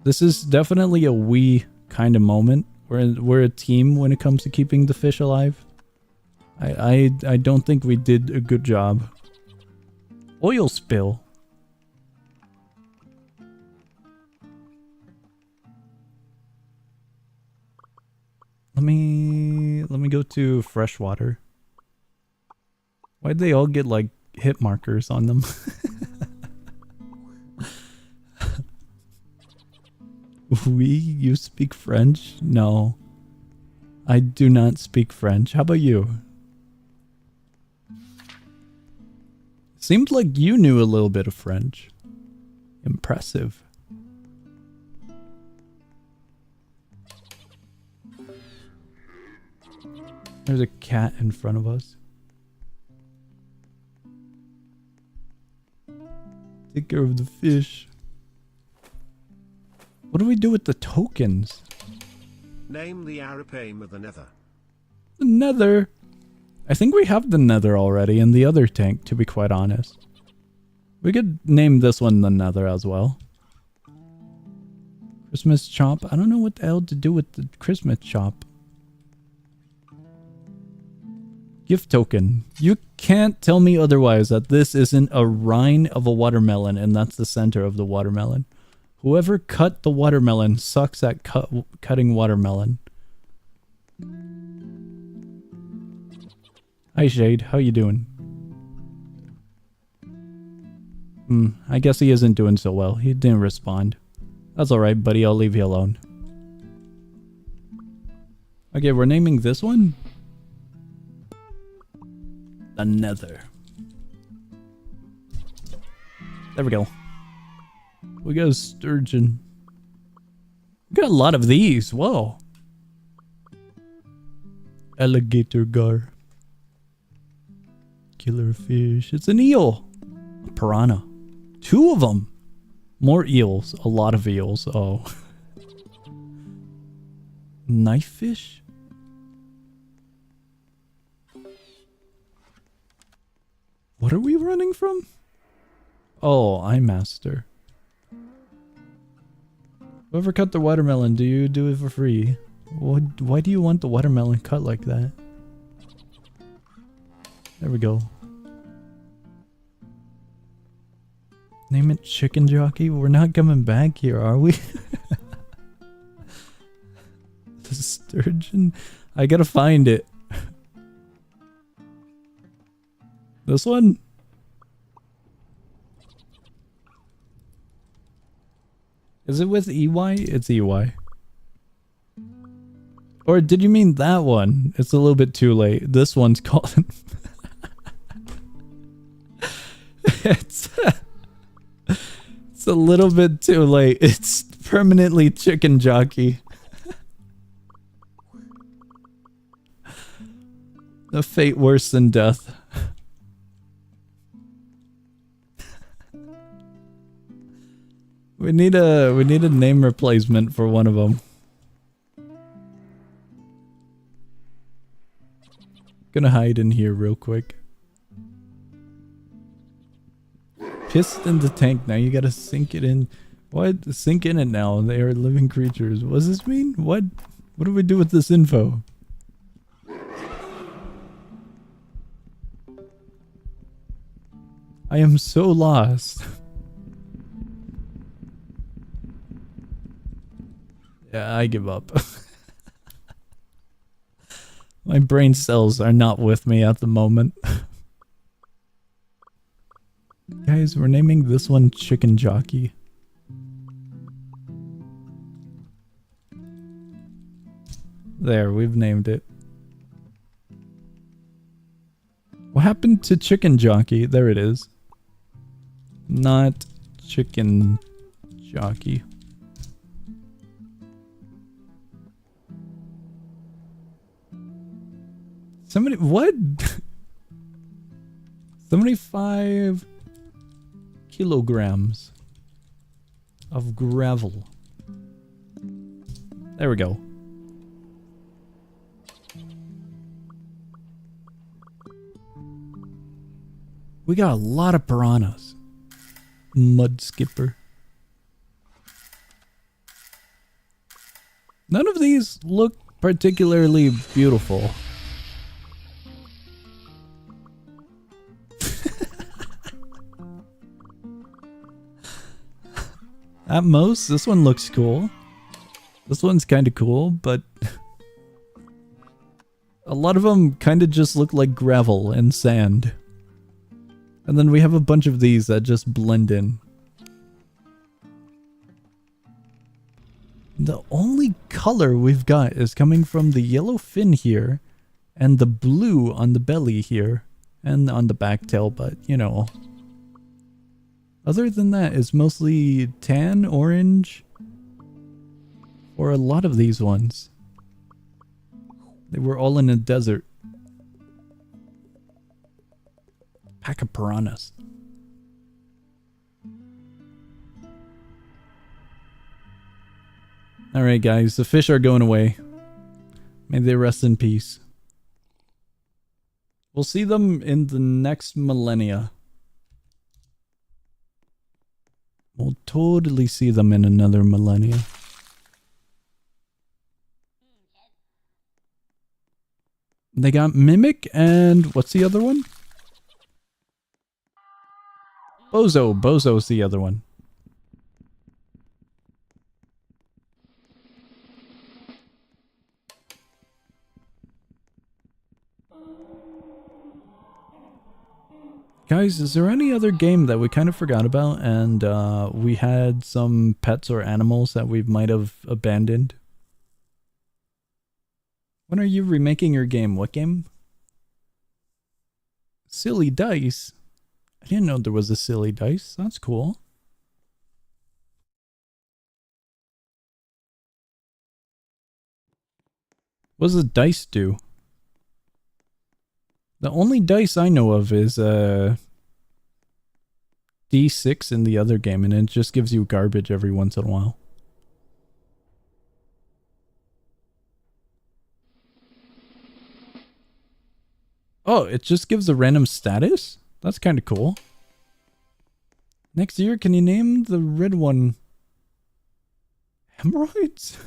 This is definitely a we kind of moment. We're a team when it comes to keeping the fish alive. I don't think we did a good job. Oil spill. Let me go to freshwater. Why'd they all get like hit markers on them? You speak French? No. I do not speak French. How about you? Seemed like you knew a little bit of French. Impressive. There's a cat in front of us. Take care of the fish. What do we do with the tokens? Name the Arapaim of the Nether. The Nether. I think we have the Nether already in the other tank, to be quite honest. We could name this one the Nether as well. Christmas chop. I don't know what the hell to do with the Christmas chop. Gift token. You can't tell me otherwise that this isn't a rind of a watermelon and that's the center of the watermelon. Whoever cut the watermelon sucks at cutting watermelon. Hi Shade, how you doing? I guess he isn't doing so well. He didn't respond. That's alright, buddy. I'll leave you alone. Okay, we're naming this one the Nether. There we go. We got a sturgeon. We got a lot of these. Whoa. Alligator gar. Killer fish. It's an eel. A piranha. 2 of them. More eels. A lot of eels. Oh. Knife fish? What are we running from? Oh, iMaster. Whoever cut the watermelon, do you do it for free? Why do you want the watermelon cut like that? There we go. Name it Chicken Jockey? We're not coming back here, are we? The sturgeon? I gotta find it. This one? Is it with EY? It's EY. Or did you mean that one? It's a little bit too late. This one's called... it's a little bit too late. It's permanently Chicken Jockey. A fate worse than death. We need a name replacement for one of them. Gonna hide in here real quick. Pissed in the tank. Now you gotta sink it in. What? Sink in it now. They are living creatures. What does this mean? What? What do we do with this info? I am so lost. Yeah, I give up. My brain cells are not with me at the moment. Guys, we're naming this one Chicken Jockey. There, we've named it. What happened to Chicken Jockey? There it is. Not Chicken Jockey. Somebody, what? 75 kilograms of gravel. There we go. We got a lot of piranhas. Mud skipper. None of these look particularly beautiful. At most, this one looks cool. This one's kind of cool, but a lot of them kind of just look like gravel and sand. And then we have a bunch of these that just blend in. The only color we've got is coming from the yellow fin here and the blue on the belly here and on the back tail, but you know. Other than that, it's mostly tan, orange, or a lot of these ones. They were all in a desert. Pack of piranhas. Alright guys, the fish are going away. May they rest in peace. We'll see them in the next millennia. We'll totally see them in another millennia. They got Mimic and what's the other one? Bozo. Bozo's the other one. Guys, is there any other game that we kind of forgot about and we had some pets or animals that we might have abandoned? When are you remaking your game? What game? Silly Dice? I didn't know there was a Silly Dice. That's cool. What does a dice do? The only dice I know of is D6 in the other game, and it just gives you garbage every once in a while. Oh, it just gives a random status? That's kind of cool. Next year, can you name the red one Hemorrhoids?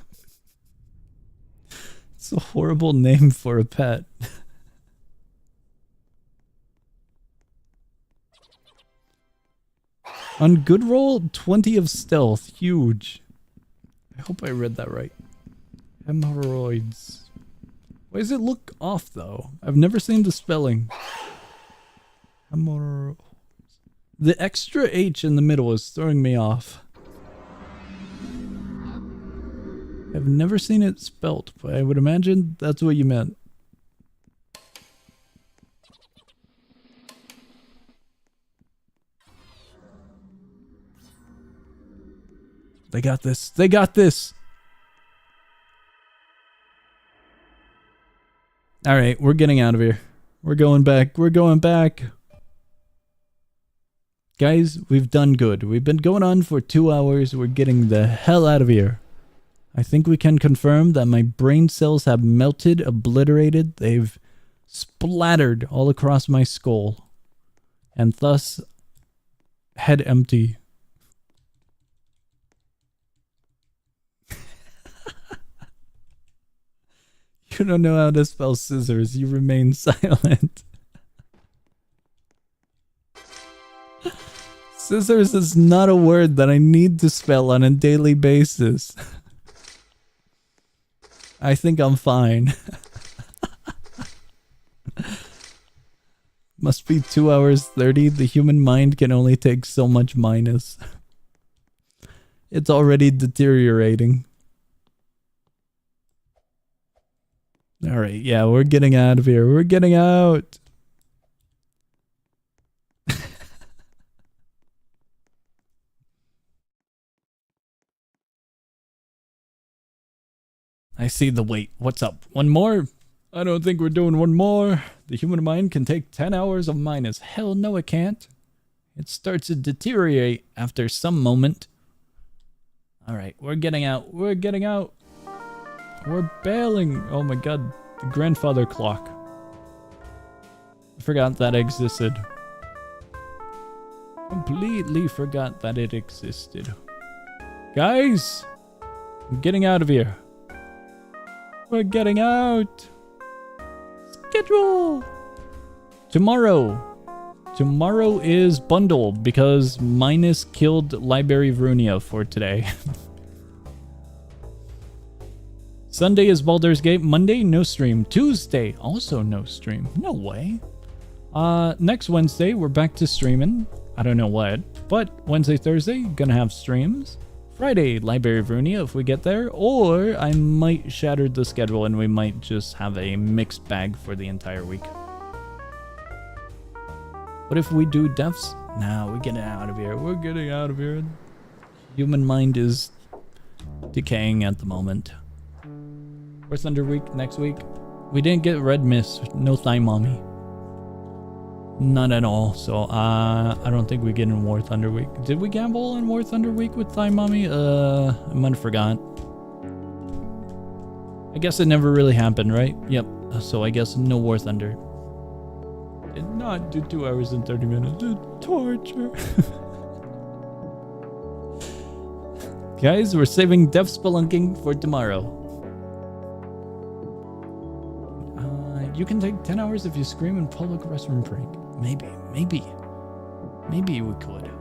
It's a horrible name for a pet. On good roll, 20 of stealth. Huge. I hope I read that right. Hemorrhoids. Why does it look off, though? I've never seen the spelling. Hemorrhoids. The extra H in the middle is throwing me off. I've never seen it spelt, but I would imagine that's what you meant. They got this. They got this. All right, we're getting out of here. We're going back. We're going back. Guys, we've done good. We've been going on for 2 hours. We're getting the hell out of here. I think we can confirm that my brain cells have melted, obliterated. They've splattered all across my skull. And thus head empty. You don't know how to spell scissors. You remain silent. Scissors is not a word that I need to spell on a daily basis. I think I'm fine. Must be 2 hours 30. The human mind can only take so much minus. It's already deteriorating. Alright, yeah, we're getting out of here. We're getting out. I see the wait. What's up? One more? I don't think we're doing one more. The human mind can take 10 hours of minus. Hell no, it can't. It starts to deteriorate after some moment. Alright, we're getting out. We're getting out. We're bailing. Oh my god. The grandfather clock. I forgot that existed. Completely forgot that it existed. Guys! I'm getting out of here. We're getting out. Schedule. Tomorrow. Tomorrow is bundle because Minus killed Library Runia for today. Sunday is Baldur's Gate. Monday, no stream. Tuesday, also no stream. No way. Next Wednesday, we're back to streaming. I don't know what, but Wednesday, Thursday, gonna have streams. Friday, Library of Runia if we get there, or I might shatter the schedule and we might just have a mixed bag for the entire week. What if we do deaths? Nah, we're getting out of here. We're getting out of here. Human mind is decaying at the moment. War Thunder week next week. We didn't get Red Mist. No Thigh Mommy. Not at all. So I don't think we get in War Thunder week. Did we gamble on War Thunder week with Thigh Mommy? I might have forgot. I guess it never really happened, right? Yep. So I guess no War Thunder. Did not do 2 hours and 30 minutes. Torture. Guys, we're saving Death Spelunking for tomorrow. You can take 10 hours if you scream in public restroom break. Maybe we could.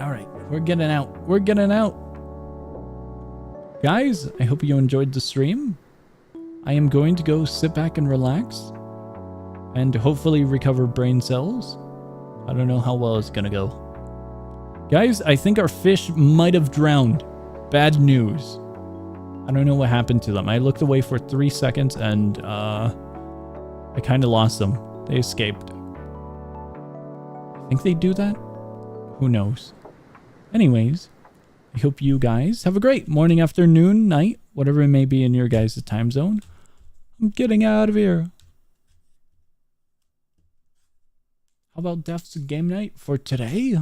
Alright, we're getting out. We're getting out. Guys, I hope you enjoyed the stream. I am going to go sit back and relax. And hopefully recover brain cells. I don't know how well it's gonna go. Guys, I think our fish might have drowned. Bad news. I don't know what happened to them. I looked away for 3 seconds and I kind of lost them. They escaped. I think they do that? Who knows? Anyways, I hope you guys have a great morning, afternoon, night, whatever it may be in your guys' time zone. I'm getting out of here. How about Death's game night for today?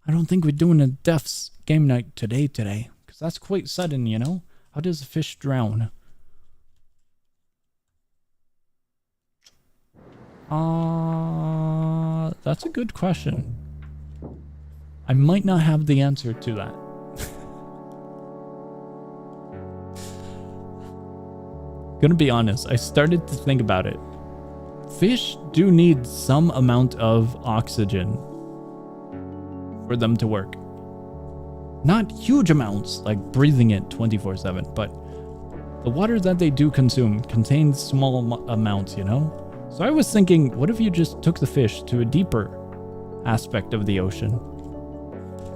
I don't think we're doing a Death's game night today. Because that's quite sudden, you know? How does a fish drown? That's a good question. I might not have the answer to that. Gonna be honest, I started to think about it. Fish do need some amount of oxygen for them to work. Not huge amounts, like breathing it 24/7, but the water that they do consume contains small amounts, you know? So I was thinking, what if you just took the fish to a deeper aspect of the ocean?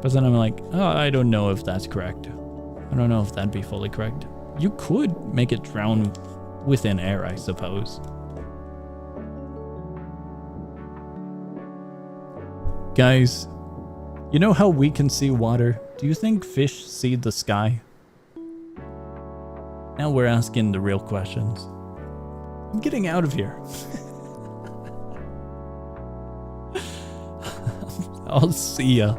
But then I'm like, oh, I don't know if that's correct. I don't know if that'd be fully correct. You could make it drown within air, I suppose. Guys, you know how we can see water? Do you think fish see the sky? Now we're asking the real questions. I'm getting out of here. I'll see ya.